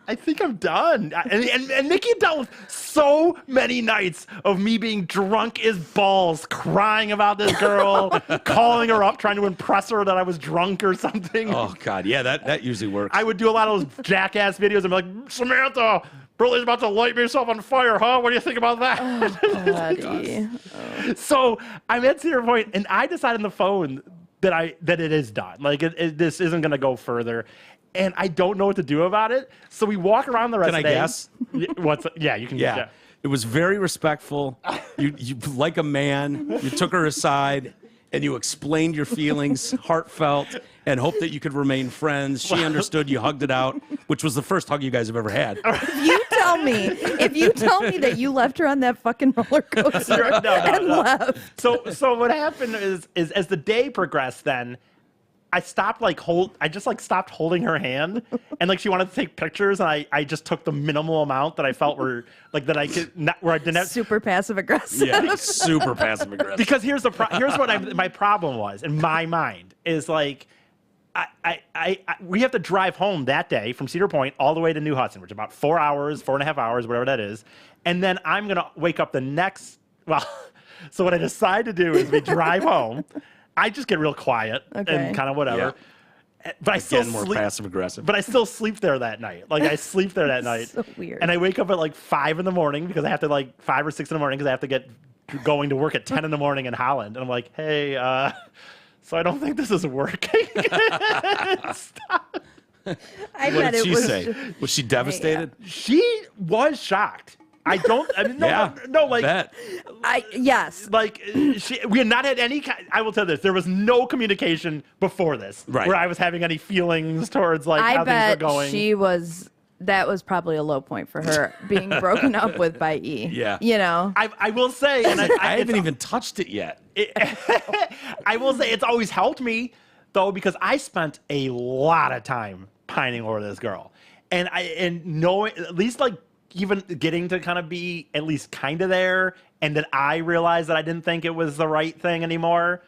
Speaker 2: I think I'm done. And Mickey dealt with so many nights of me being drunk as balls, crying about this girl, calling her up, trying to impress her that I was drunk or something.
Speaker 4: Oh God, yeah, that usually works.
Speaker 2: I would do a lot of those jackass videos and be like, Samantha, Burley's about to light himself on fire, huh? What do you think about that?
Speaker 3: Buddy.
Speaker 2: So I'm at Cedar Point, and I decided on the phone that it is done. Like, this isn't going to go further. And I don't know what to do about it. So we walk around the rest of the day.
Speaker 4: Can I guess?
Speaker 2: Yeah, you can.
Speaker 4: Yeah. It was very respectful. You like a man. You took her aside and you explained your feelings, heartfelt, and hoped that you could remain friends. She understood. You hugged it out, which was the first hug you guys have ever had.
Speaker 3: If you tell me that you left her on that fucking roller coaster and left.
Speaker 2: So what happened is as the day progressed, then I stopped stopped holding her hand, and like she wanted to take pictures, and I just took the minimal amount that I felt were like that I could not where I didn't have,
Speaker 3: Super passive aggressive.
Speaker 4: Yeah, super passive aggressive.
Speaker 2: because here's what my problem was in my mind is like we have to drive home that day from Cedar Point all the way to New Hudson, which is about 4 hours, 4.5 hours, whatever that is, and then I'm gonna wake up the next. Well, so what I decide to do is we drive home. I just get real quiet and kind of whatever.
Speaker 4: Yeah.
Speaker 2: But I still
Speaker 4: More
Speaker 2: sleep.
Speaker 4: passive aggressive.
Speaker 2: But I still sleep there that night. Like I sleep there that night.
Speaker 3: So weird.
Speaker 2: And I wake up at like 5 in the morning because I have to 5 or 6 in the morning because I have to get going to work at 10 in the morning in Holland. And I'm like, hey, so I don't think this is working. Stop.
Speaker 3: I
Speaker 4: What
Speaker 3: bet
Speaker 4: did
Speaker 3: it
Speaker 4: she
Speaker 3: was.
Speaker 4: say? Was she devastated?
Speaker 2: She was shocked. I mean,
Speaker 4: Bet.
Speaker 3: Yes.
Speaker 2: like we had not had any. I will tell you this: there was no communication before this,
Speaker 4: Right.
Speaker 2: where I was having any feelings towards like
Speaker 3: I
Speaker 2: how
Speaker 3: bet
Speaker 2: things were going.
Speaker 3: she was. That was probably a low point for her, being broken up with by E.
Speaker 4: Yeah.
Speaker 3: You know.
Speaker 2: I will say, and
Speaker 4: I haven't even touched it yet.
Speaker 2: I will say it's always helped me though because I spent a lot of time pining over this girl, and knowing at least like even getting to kind of be at least kind of there, and that I realized that I didn't think it was the right thing anymore.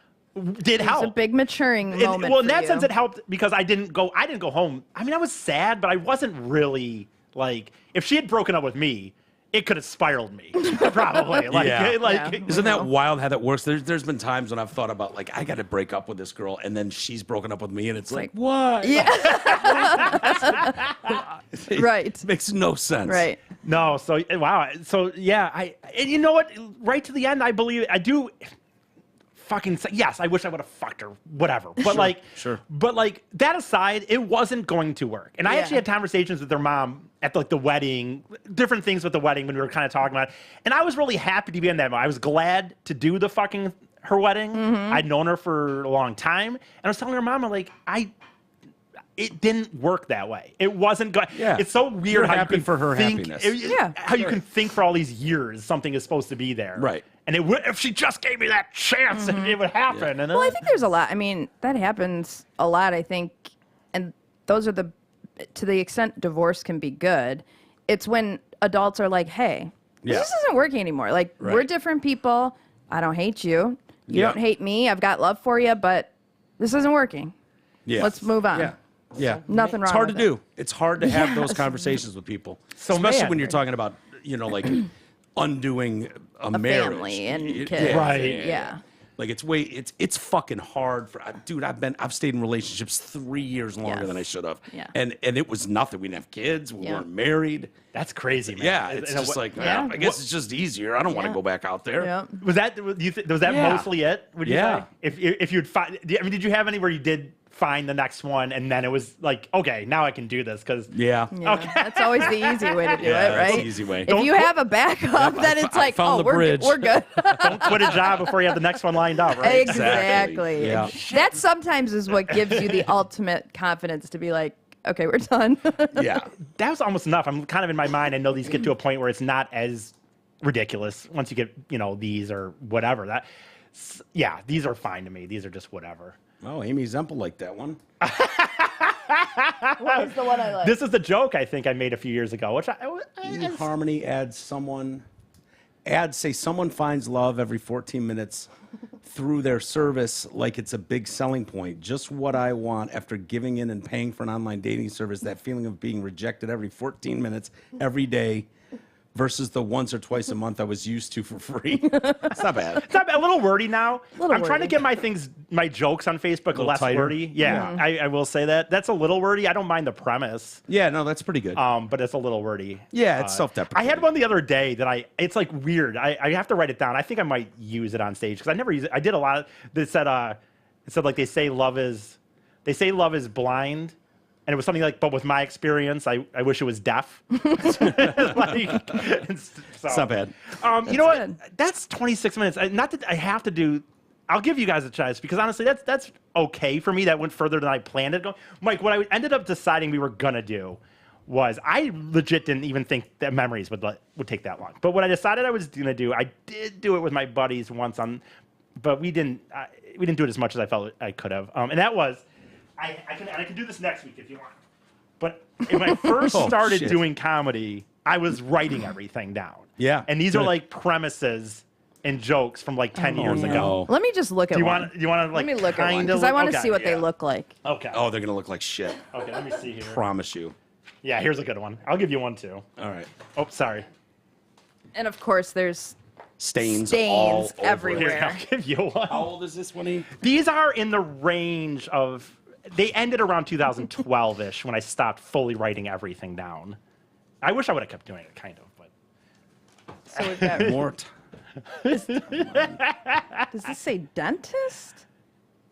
Speaker 2: Did help.
Speaker 3: It's a big maturing moment.
Speaker 2: Well, in
Speaker 3: for
Speaker 2: that
Speaker 3: you.
Speaker 2: sense, it helped because I didn't go home. I mean, I was sad, but I wasn't really like. If she had broken up with me, it could have spiraled me, probably.
Speaker 3: Yeah.
Speaker 4: Isn't that wild how that works? There's been times when I've thought about like I got to break up with this girl, and then she's broken up with me, and it's like what?
Speaker 3: Yeah. Right.
Speaker 4: It makes no sense.
Speaker 3: Right.
Speaker 2: No, so wow, so yeah, and you know what? Right to the end, I believe I do. Fucking yes, I wish I would have fucked her, whatever. But
Speaker 4: sure.
Speaker 2: But like that aside, it wasn't going to work. And I
Speaker 3: Yeah.
Speaker 2: actually had conversations with their mom at like the wedding, different things with the wedding when we were kind of talking about it. And I was really happy to be in that. I was glad to do the fucking her wedding. I'd known her for a long time, and I was telling her mom, like it didn't work that way. It wasn't good.
Speaker 4: Yeah.
Speaker 2: It's so weird
Speaker 4: You're
Speaker 2: how
Speaker 4: happy
Speaker 2: you can
Speaker 4: for her
Speaker 2: think,
Speaker 4: happiness.
Speaker 3: Yeah,
Speaker 2: how you can think for all these years something is supposed to be there.
Speaker 4: Right.
Speaker 2: And if she just gave me that chance, it would happen.
Speaker 4: Yeah.
Speaker 2: And
Speaker 3: Well, I think there's a lot. I mean, that happens a lot, I think. And those are to the extent divorce can be good, it's when adults are like, hey,
Speaker 4: Yeah.
Speaker 3: this isn't working anymore. Like, we're
Speaker 4: Right.
Speaker 3: different people. I don't hate you. You
Speaker 4: Yeah.
Speaker 3: don't hate me. I've got love for you, but this isn't working.
Speaker 4: Yeah.
Speaker 3: Let's move on.
Speaker 4: Yeah. Yeah.
Speaker 3: Nothing wrong
Speaker 4: It's hard to
Speaker 3: with it.
Speaker 4: do. It's hard to have those conversations with people, especially
Speaker 2: man,
Speaker 4: when you're talking about like undoing a marriage.
Speaker 3: family and
Speaker 4: Y-
Speaker 3: kids.
Speaker 2: Right.
Speaker 3: Yeah.
Speaker 4: Like it's fucking hard for dude. I've stayed in relationships 3 years longer
Speaker 3: Yes.
Speaker 4: than I should have.
Speaker 3: Yeah.
Speaker 4: And it was nothing. We didn't have kids. We
Speaker 3: Yeah.
Speaker 4: weren't married.
Speaker 2: That's crazy, man.
Speaker 4: Yeah, it's
Speaker 2: And
Speaker 4: just
Speaker 2: what-
Speaker 4: like
Speaker 3: Yeah.
Speaker 4: I guess it's just easier. I don't want to
Speaker 3: Yeah.
Speaker 4: go back out there.
Speaker 3: Yeah.
Speaker 2: was that was that
Speaker 4: Yeah.
Speaker 2: mostly it? Would you
Speaker 4: Yeah.
Speaker 2: say? If you'd find, I mean, did you have any where you did find the next one and then it was like, okay, now I can do this because
Speaker 4: Yeah.
Speaker 3: Yeah.
Speaker 2: Okay.
Speaker 3: That's always the easy way to do
Speaker 4: Yeah,
Speaker 3: it,
Speaker 4: that's
Speaker 3: right?
Speaker 4: the easy way.
Speaker 3: If you have a backup, then it's
Speaker 4: I
Speaker 3: like,
Speaker 4: found
Speaker 3: oh,
Speaker 4: the bridge.
Speaker 3: we're good.
Speaker 2: don't quit a job before you have the next one lined up, right?
Speaker 3: Exactly.
Speaker 4: Yeah.
Speaker 3: That sometimes is what gives you the ultimate confidence to be like, okay, we're done.
Speaker 4: Yeah.
Speaker 2: That was almost enough. I'm kind of in my mind. I know these get to a point where it's not as ridiculous once you get, these or whatever. Yeah, these are fine to me. These are just whatever.
Speaker 4: Oh, Amy Zempel liked that one.
Speaker 3: What is the one I like?
Speaker 2: This is the joke I think I made a few years ago, which
Speaker 4: Harmony adds say someone finds love every 14 minutes through their service like it's a big selling point. Just what I want after giving in and paying for an online dating service, that feeling of being rejected every 14 minutes every day versus the once or twice a month I was used to for free. It's not bad.
Speaker 2: It's not, a little wordy now.
Speaker 3: Little
Speaker 2: I'm trying to
Speaker 3: wordy.
Speaker 2: get my jokes on Facebook
Speaker 4: Little
Speaker 2: less
Speaker 4: tighter.
Speaker 2: wordy. Yeah, I will say that. That's a little wordy. I don't mind the premise,
Speaker 4: Yeah, no, that's pretty good.
Speaker 2: but it's a little wordy.
Speaker 4: Yeah, it's
Speaker 2: I
Speaker 4: self-deprecating.
Speaker 2: had one the other day that it's like weird. I have to write it down. I think I might use it on stage because I never use it. I did a lot that said, it said like they say love is blind. And it was something like, but with my experience, I wish it was deaf. It's
Speaker 4: not bad.
Speaker 2: You know what?
Speaker 3: good.
Speaker 2: That's 26 minutes. Not that I have to do. I'll give you guys a chance because honestly, that's okay for me. That went further than I planned it. Mike, what I ended up deciding we were gonna do was I legit didn't even think that memories would take that long. But what I decided I was gonna do, I did do it with my buddies once but we didn't do it as much as I felt I could have. And that was. I can do this next week if you want. But when I first started
Speaker 4: shit.
Speaker 2: doing comedy, I was writing everything down.
Speaker 4: Yeah,
Speaker 2: And these are
Speaker 4: good.
Speaker 2: like premises and jokes from like 10 years
Speaker 4: no.
Speaker 2: ago.
Speaker 3: Let me just look at
Speaker 2: Do you
Speaker 3: one.
Speaker 2: want to like
Speaker 3: Let me look at one
Speaker 2: kinda
Speaker 3: because I
Speaker 2: look-
Speaker 3: want to
Speaker 2: okay,
Speaker 3: see what they
Speaker 2: yeah.
Speaker 3: look like.
Speaker 2: Okay.
Speaker 4: Oh, they're going to look like shit.
Speaker 2: Okay, let me see here.
Speaker 4: Promise you.
Speaker 2: Yeah, here's a good one. I'll give you one too.
Speaker 4: All right.
Speaker 2: Oh, sorry.
Speaker 3: And of course, there's
Speaker 4: Stains all over it.
Speaker 3: everywhere.
Speaker 2: Here, I'll give you one.
Speaker 4: How old is this one?
Speaker 2: These are in the range of. They ended around 2012-ish when I stopped fully writing everything down. I wish I would have kept doing it, kind of, but.
Speaker 3: So we've got.
Speaker 4: Mort.
Speaker 3: Does this say dentist?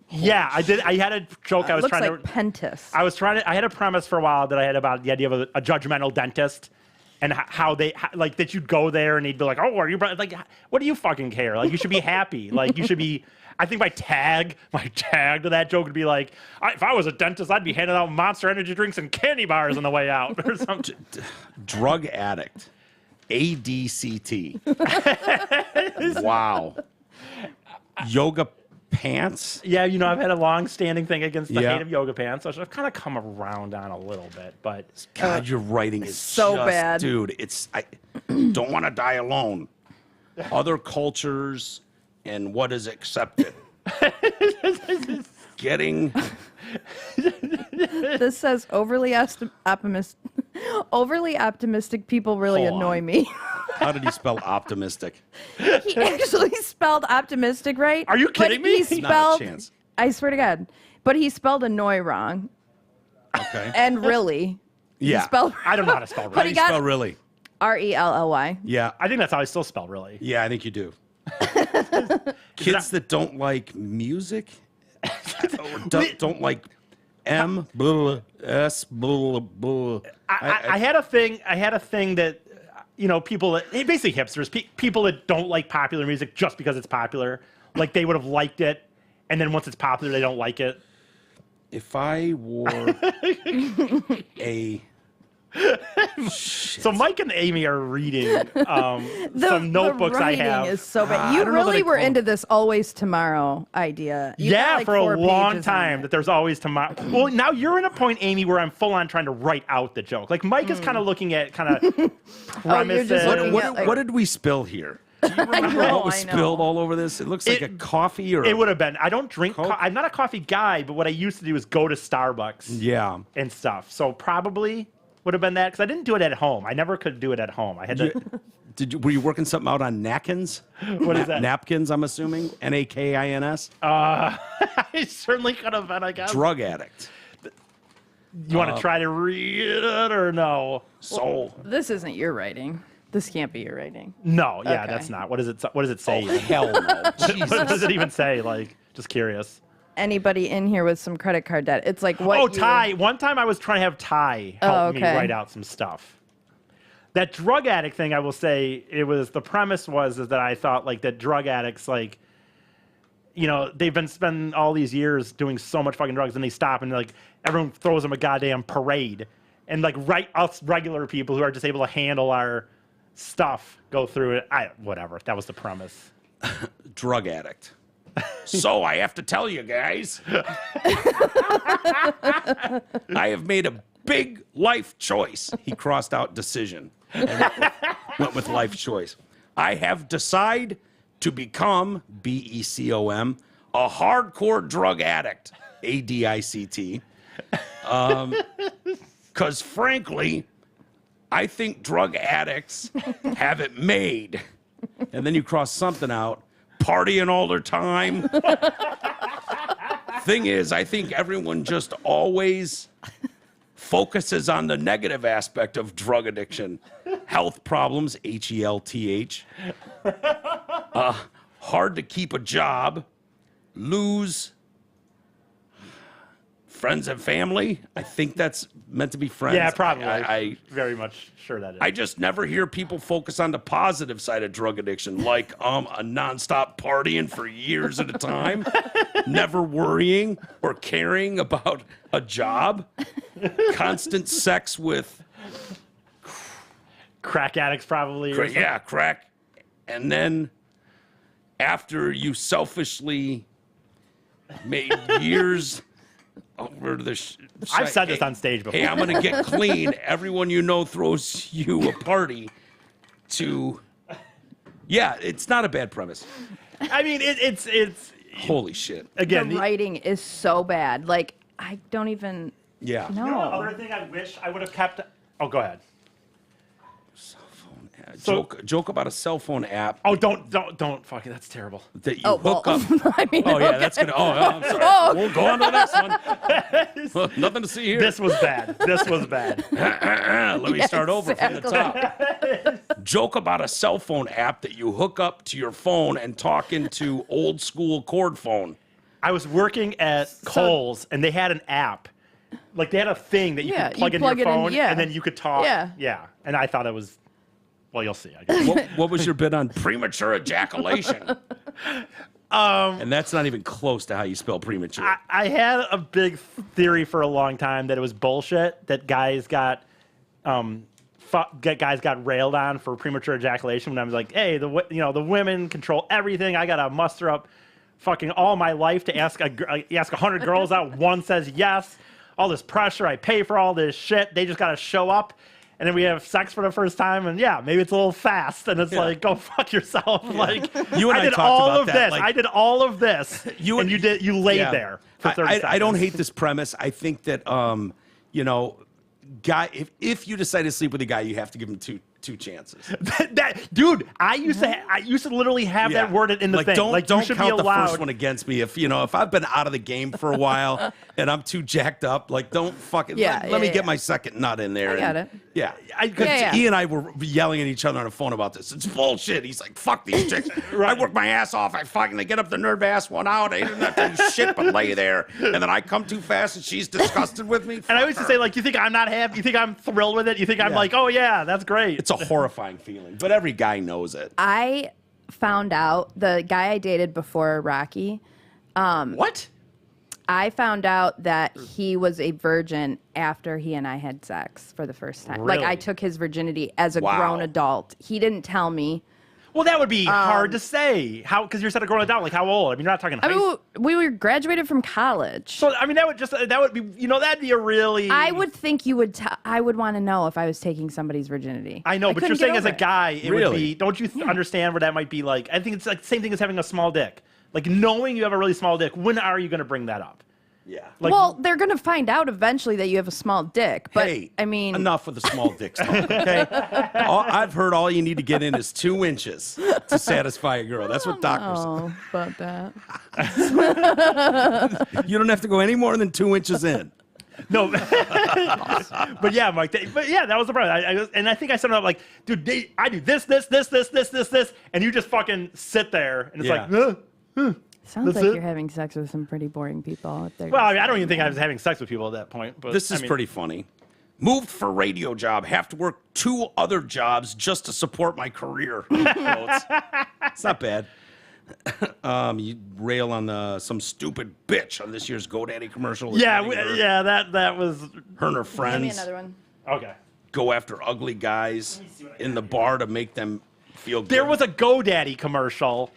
Speaker 2: Yeah, I did. I had a joke I was
Speaker 3: Looks
Speaker 2: trying
Speaker 3: like
Speaker 2: to.
Speaker 3: pentist.
Speaker 2: I had a premise for a while that I had about the idea of a judgmental dentist and how like that you'd go there and he'd be like, oh, are you like, what do you fucking care? Like, you should be happy. Like, you should be. I think my tag to that joke would be like, if I was a dentist, I'd be handing out Monster Energy drinks and candy bars on the way out or something.
Speaker 4: Drug addict. ADCT. Wow. Yoga pants.
Speaker 2: Yeah, I've had a long-standing thing against the
Speaker 4: Yeah.
Speaker 2: hate of yoga pants, which I've kind of come around on a little bit, but
Speaker 4: God, your writing is
Speaker 3: so
Speaker 4: just,
Speaker 3: bad.
Speaker 4: dude. I don't want to die alone. Other cultures and what is accepted. Getting
Speaker 3: This says overly optimistic people really
Speaker 4: Hold on.
Speaker 3: annoy me.
Speaker 4: how did he spell optimistic?
Speaker 3: He actually spelled optimistic right.
Speaker 2: Are you
Speaker 3: but
Speaker 2: kidding me?
Speaker 3: He
Speaker 4: Not a
Speaker 3: spelled,
Speaker 4: chance.
Speaker 3: I swear to God. But he spelled annoy wrong.
Speaker 4: Okay.
Speaker 3: And really.
Speaker 4: Yeah.
Speaker 3: He spelled
Speaker 2: I don't know how to spell
Speaker 4: How
Speaker 3: But
Speaker 4: do
Speaker 2: really.
Speaker 3: he
Speaker 4: you
Speaker 3: got-
Speaker 4: spell really?
Speaker 3: RELLY.
Speaker 4: Yeah.
Speaker 2: I think that's how I still spell really.
Speaker 4: Yeah, I think you do. Kids that don't like music, or don't like M, blah, S, blah, blah.
Speaker 2: I had a thing that people basically hipsters, people that don't like popular music just because it's popular, like they would have liked it, and then once it's popular, they don't like it.
Speaker 4: If I wore a
Speaker 2: So Mike and Amy are reading some notebooks
Speaker 3: the
Speaker 2: I
Speaker 3: writing
Speaker 2: have.
Speaker 3: is so bad.
Speaker 4: I
Speaker 3: You
Speaker 4: don't know that
Speaker 3: really
Speaker 4: I
Speaker 3: were
Speaker 4: call-
Speaker 3: into this always tomorrow idea. You got,
Speaker 2: Yeah,
Speaker 3: like,
Speaker 2: for
Speaker 3: 4
Speaker 2: a long
Speaker 3: pages on
Speaker 2: time
Speaker 3: it.
Speaker 2: that there's always tomorrow. Well, now you're in a point, Amy, where I'm full on trying to write out the joke. Like Mike is kind of looking at kind of premises.
Speaker 3: just looking
Speaker 4: what,
Speaker 3: at,
Speaker 4: what,
Speaker 3: like-
Speaker 4: what did we spill here? Do you remember
Speaker 3: know,
Speaker 4: what was
Speaker 3: I know.
Speaker 4: spilled all over this? It looks like a coffee or
Speaker 2: It would have been. I don't drink.
Speaker 4: Coke?
Speaker 2: I'm not a coffee guy, but what I used to do is go to Starbucks
Speaker 4: yeah.
Speaker 2: and stuff. So probably would have been that because I didn't do it at home. I never could do it at home. I had to.
Speaker 4: Were you working something out on napkins?
Speaker 2: What is that?
Speaker 4: Napkins, I'm assuming. NAKINS.
Speaker 2: I certainly could have been. I guess.
Speaker 4: Drug addict.
Speaker 2: You want to try to read it or no?
Speaker 4: So.
Speaker 3: This isn't your writing. This can't be your writing.
Speaker 2: No, yeah,
Speaker 3: Okay.
Speaker 2: that's not. What does it? What does it say?
Speaker 4: Oh, hell no.
Speaker 2: What does it even say? Like, just curious.
Speaker 3: Anybody in here with some credit card debt? It's like what?
Speaker 2: Oh,
Speaker 3: you-
Speaker 2: Ty. One time I was trying to have Ty help me
Speaker 3: okay.
Speaker 2: write out some stuff. That drug addict thing, I will say, the premise was that I thought like that drug addicts, like, you know, they've been spending all these years doing so much fucking drugs and they stop and like everyone throws them a goddamn parade. And like us regular people who are just able to handle our stuff go through it. Whatever. That was the premise.
Speaker 4: Drug addict. So I have to tell you guys, I have made a big life choice. He crossed out decision and went with life choice. I have decided to become BECOM, a hardcore drug addict, ADICT. Because frankly, I think drug addicts have it made. And then you cross something out, partying all the time. Thing is, I think everyone just always focuses on the negative aspect of drug addiction. Health problems, HELTH. Hard to keep a job, lose friends and family. I think that's meant to be friends.
Speaker 2: Yeah, probably.
Speaker 4: I
Speaker 2: very much sure that is.
Speaker 4: I just never hear people focus on the positive side of drug addiction, like a nonstop partying for years at a time, never worrying or caring about a job, constant sex with
Speaker 2: crack addicts probably. Or something.
Speaker 4: crack, and then after you selfishly made years over the.
Speaker 2: I've said this on stage before.
Speaker 4: Hey, I'm gonna get clean. Everyone you know throws you a party. Yeah, it's not a bad premise.
Speaker 2: I mean, it's
Speaker 4: Holy shit.
Speaker 2: again.
Speaker 3: The writing is so bad. Like I don't even
Speaker 4: Yeah.
Speaker 2: You know, the
Speaker 3: know.
Speaker 2: other thing I wish I would have kept. Oh, go ahead.
Speaker 4: So, joke about a cell phone app
Speaker 2: Oh, don't fucking. That's terrible.
Speaker 4: that you
Speaker 3: Oh,
Speaker 4: hook
Speaker 3: well,
Speaker 4: up.
Speaker 3: I mean,
Speaker 4: Oh yeah,
Speaker 3: okay.
Speaker 4: that's gonna. Oh, I'm sorry. We'll go on to the next one. Nothing to see here.
Speaker 2: This was bad. This was bad.
Speaker 4: Let me start over from the
Speaker 3: exactly.
Speaker 4: top. Joke about a cell phone app that you hook up to your phone and talk into old school cord phone.
Speaker 2: I was working at Kohl's and they had an app. Like they had a thing that you
Speaker 3: Yeah,
Speaker 2: could plug
Speaker 3: you
Speaker 2: in your
Speaker 3: plug it in,
Speaker 2: phone
Speaker 3: yeah.
Speaker 2: and then you could talk.
Speaker 3: Yeah.
Speaker 2: Yeah. And I thought it was. Well, you'll see. I guess.
Speaker 4: What was your bid on premature ejaculation? And that's not even close to how you spell premature.
Speaker 2: I had a big theory for a long time that it was bullshit. That guys got railed on for premature ejaculation when I was like, hey, the women control everything. I gotta muster up fucking all my life to ask 100 girls out. One says yes. All this pressure. I pay for all this shit. They just gotta show up. And then we have sex for the first time, and yeah, maybe it's a little fast, and it's like, go fuck yourself. Like,
Speaker 4: You and I
Speaker 2: did
Speaker 4: talked
Speaker 2: all
Speaker 4: about
Speaker 2: of
Speaker 4: that,
Speaker 2: this.
Speaker 4: like-
Speaker 2: I did all of this,
Speaker 4: You-
Speaker 2: and you laid
Speaker 4: Yeah.
Speaker 2: there for 30 seconds.
Speaker 4: I don't hate this premise. I think that guy, if you decide to sleep with a guy, you have to give him two chances.
Speaker 2: Dude, I used to literally have that worded in the thing.
Speaker 4: Don't,
Speaker 2: Like,
Speaker 4: don't
Speaker 2: you should
Speaker 4: count
Speaker 2: be
Speaker 4: the
Speaker 2: allowed.
Speaker 4: first one against me. If I've been out of the game for a while and I'm too jacked up, like don't fucking let me get my second nut in there.
Speaker 3: I got it.
Speaker 4: Yeah.
Speaker 3: Yeah.
Speaker 4: He and I were yelling at each other on the phone about this. It's bullshit. He's like, fuck these chicks. I work my ass off. I fucking get up the nerve ass one out. I didn't have to do shit but lay there. And then I come too fast and she's disgusted with me.
Speaker 2: And I used to say, like, you think I'm not happy? You think I'm thrilled with it? You think I'm
Speaker 4: Yeah.
Speaker 2: like, oh yeah, that's great.
Speaker 4: It's a horrifying feeling, but every guy knows it.
Speaker 3: I found out the guy I dated before Rocky.
Speaker 4: What?
Speaker 3: I found out that he was a virgin after he and I had sex for the first time. Like I
Speaker 2: Really?
Speaker 3: took his virginity as a
Speaker 4: Wow.
Speaker 3: grown adult. He didn't tell me.
Speaker 2: Well, that would be hard to say. How? Because you're said a grown adult. Like, how old? I mean, you're not talking high
Speaker 3: I
Speaker 2: school.
Speaker 3: mean, we were graduated from college.
Speaker 2: So, I mean, that would be, that'd be a really.
Speaker 3: I would think you would. I would want to know if I was taking somebody's virginity.
Speaker 2: I know, but you're
Speaker 3: couldn't
Speaker 2: saying
Speaker 3: get
Speaker 2: as a
Speaker 3: over it.
Speaker 2: guy, it would
Speaker 4: Really?
Speaker 2: be. Don't you understand where that might be like? I think it's like the same thing as having a small dick. Like knowing you have a really small dick. When are you going to bring that up?
Speaker 4: Yeah.
Speaker 2: Like,
Speaker 3: well, they're gonna find out eventually that you have a small dick. But
Speaker 4: Hey,
Speaker 3: I mean,
Speaker 4: enough with the small dick stuff, okay? I've heard all you need to get in is 2 inches to satisfy a girl. That's what doctors
Speaker 3: oh, about that.
Speaker 4: say. You don't have to go any more than 2 inches in.
Speaker 2: no, but yeah, Mike. But yeah, that was the problem. And I think I summed it up like, dude, I do this, and you just fucking sit there, and it's
Speaker 4: Yeah.
Speaker 2: like,
Speaker 3: Sounds
Speaker 2: That's
Speaker 3: like
Speaker 2: it?
Speaker 3: you're having sex with some pretty boring people out there.
Speaker 2: well, I mean, I don't even think I was having sex with people at that point. But
Speaker 4: This is
Speaker 2: I mean,
Speaker 4: pretty funny. Moved for radio job, have to work 2 other jobs just to support my career. It's not bad. You rail on some stupid bitch on this year's GoDaddy commercial.
Speaker 2: Yeah,
Speaker 4: admitting her,
Speaker 2: yeah, that was
Speaker 4: her and her
Speaker 3: Give me
Speaker 4: friends
Speaker 3: another one.
Speaker 2: okay.
Speaker 4: go after ugly guys in the bar to make them feel good.
Speaker 2: There was a GoDaddy commercial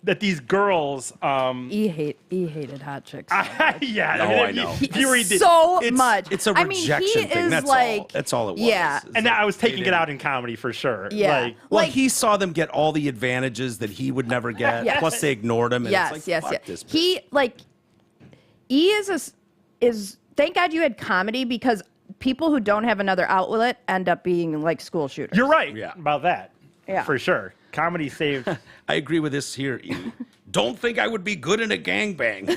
Speaker 2: that these girls,
Speaker 3: E hated hot chicks.
Speaker 2: yeah,
Speaker 4: No, I know.
Speaker 2: If you read the,
Speaker 3: so
Speaker 4: it's-
Speaker 3: much.
Speaker 4: it's a
Speaker 3: I mean,
Speaker 4: rejection
Speaker 3: he
Speaker 4: thing,
Speaker 3: is
Speaker 4: that's all.
Speaker 3: like,
Speaker 4: That's all it was.
Speaker 3: Yeah.
Speaker 4: It's
Speaker 2: and
Speaker 4: like
Speaker 2: I was taking
Speaker 4: they
Speaker 2: it
Speaker 4: didn't-
Speaker 2: out in comedy for sure.
Speaker 3: Yeah.
Speaker 2: Like,
Speaker 4: Well,
Speaker 3: Like-
Speaker 4: he saw them get all the advantages that he would never get.
Speaker 3: Yes.
Speaker 4: Plus, they ignored him. And
Speaker 3: Yes,
Speaker 4: it's like,
Speaker 3: yes,
Speaker 4: fuck
Speaker 3: yes.
Speaker 4: this bitch.
Speaker 3: He like E is thank God you had comedy because people who don't have another outlet end up being like school shooters.
Speaker 2: you're right
Speaker 4: Yeah.
Speaker 2: about that.
Speaker 3: Yeah.
Speaker 2: For sure. Comedy saved.
Speaker 4: I agree with this here. E. Don't think I would be good in a gangbang.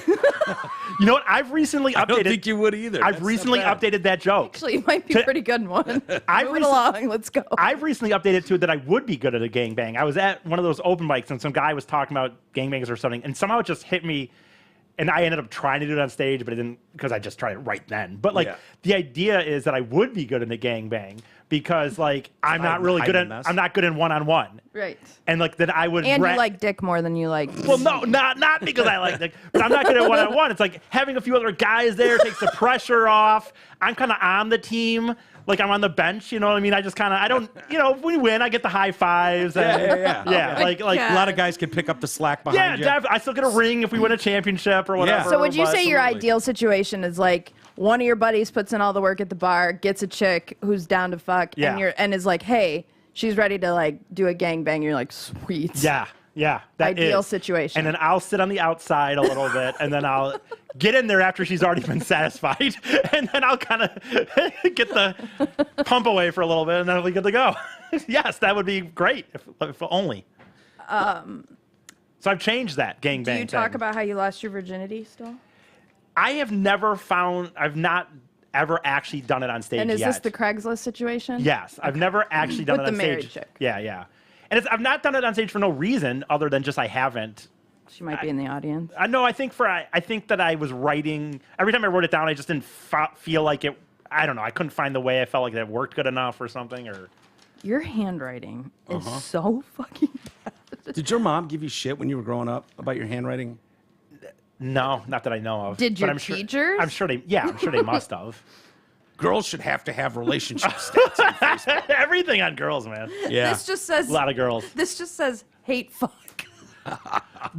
Speaker 2: You know what? I've recently
Speaker 4: I don't
Speaker 2: updated.
Speaker 4: think you would either.
Speaker 2: I've
Speaker 4: That's not
Speaker 2: recently
Speaker 4: bad.
Speaker 2: updated that joke.
Speaker 3: Actually, it might be
Speaker 2: To-
Speaker 3: pretty good one.
Speaker 2: I've
Speaker 3: Move it
Speaker 2: recent-
Speaker 3: along. Let's go.
Speaker 2: I've recently updated to it that I would be good at a gangbang. I was at one of those open mics and some guy was talking about gangbangs or something, and somehow it just hit me. And I ended up trying to do it on stage, but it didn't because I just tried it right then. But like
Speaker 4: Yeah.
Speaker 2: the idea is that I would be good in a gangbang because like I'm not really good
Speaker 4: hide
Speaker 2: at
Speaker 4: the mess.
Speaker 2: I'm not good in one-on-one.
Speaker 3: Right.
Speaker 2: And like that I would
Speaker 3: And
Speaker 2: ra-
Speaker 3: you like dick more than you like.
Speaker 2: well, no, not because I like Nick, but I'm not good at one-on-one. It's like having a few other guys there takes the pressure off. I'm kind of on the team. Like I'm on the bench, you know what I mean? I just kind of, I don't, you know, if we win, I get the high fives. And,
Speaker 4: Yeah.
Speaker 2: yeah, like,
Speaker 3: God.
Speaker 4: A lot of guys can pick up the slack
Speaker 2: yeah,
Speaker 4: behind you.
Speaker 2: I still get a ring if we win a championship or whatever.
Speaker 3: So would you
Speaker 2: but-
Speaker 3: say your
Speaker 4: absolutely.
Speaker 3: ideal situation is like one of your buddies puts in all the work at the bar, gets a chick who's down to fuck,
Speaker 2: Yeah.
Speaker 3: and is like, hey, she's ready to like do a gangbang. You're like, sweet.
Speaker 2: Yeah, that
Speaker 3: Ideal
Speaker 2: is.
Speaker 3: situation.
Speaker 2: And then I'll sit on the outside a little bit, and then I'll get in there after she's already been satisfied, and then I'll kind of get the pump away for a little bit, and then we'll be good to go. Yes, that would be great if only. So I've changed that gangbang.
Speaker 3: Do you talk
Speaker 2: thing.
Speaker 3: about how you lost your virginity still?
Speaker 2: I have never found. I've not ever actually done it on stage
Speaker 3: And is
Speaker 2: yet.
Speaker 3: this the Craigslist situation?
Speaker 2: Yes, I've never actually done
Speaker 3: With
Speaker 2: it on
Speaker 3: the married
Speaker 2: stage.
Speaker 3: chick.
Speaker 2: Yeah. And I've not done it on stage for no reason other than just I haven't.
Speaker 3: She might be in the audience.
Speaker 2: I know. I think that I was writing. Every time I wrote it down, I just didn't feel like it. I don't know. I couldn't find the way. I felt like that worked good enough or something. Or
Speaker 3: Your handwriting is so fucking bad.
Speaker 4: Did your mom give you shit when you were growing up about your handwriting?
Speaker 2: no, not that I know of.
Speaker 3: Did
Speaker 2: But
Speaker 3: your
Speaker 2: I'm sure,
Speaker 3: teachers?
Speaker 2: I'm sure they. Yeah, I'm sure they must have.
Speaker 4: Girls should have to have relationship stats on Facebook.
Speaker 2: Everything on girls, man.
Speaker 4: Yeah.
Speaker 3: This just says
Speaker 2: A lot of girls.
Speaker 3: This just says hate fuck.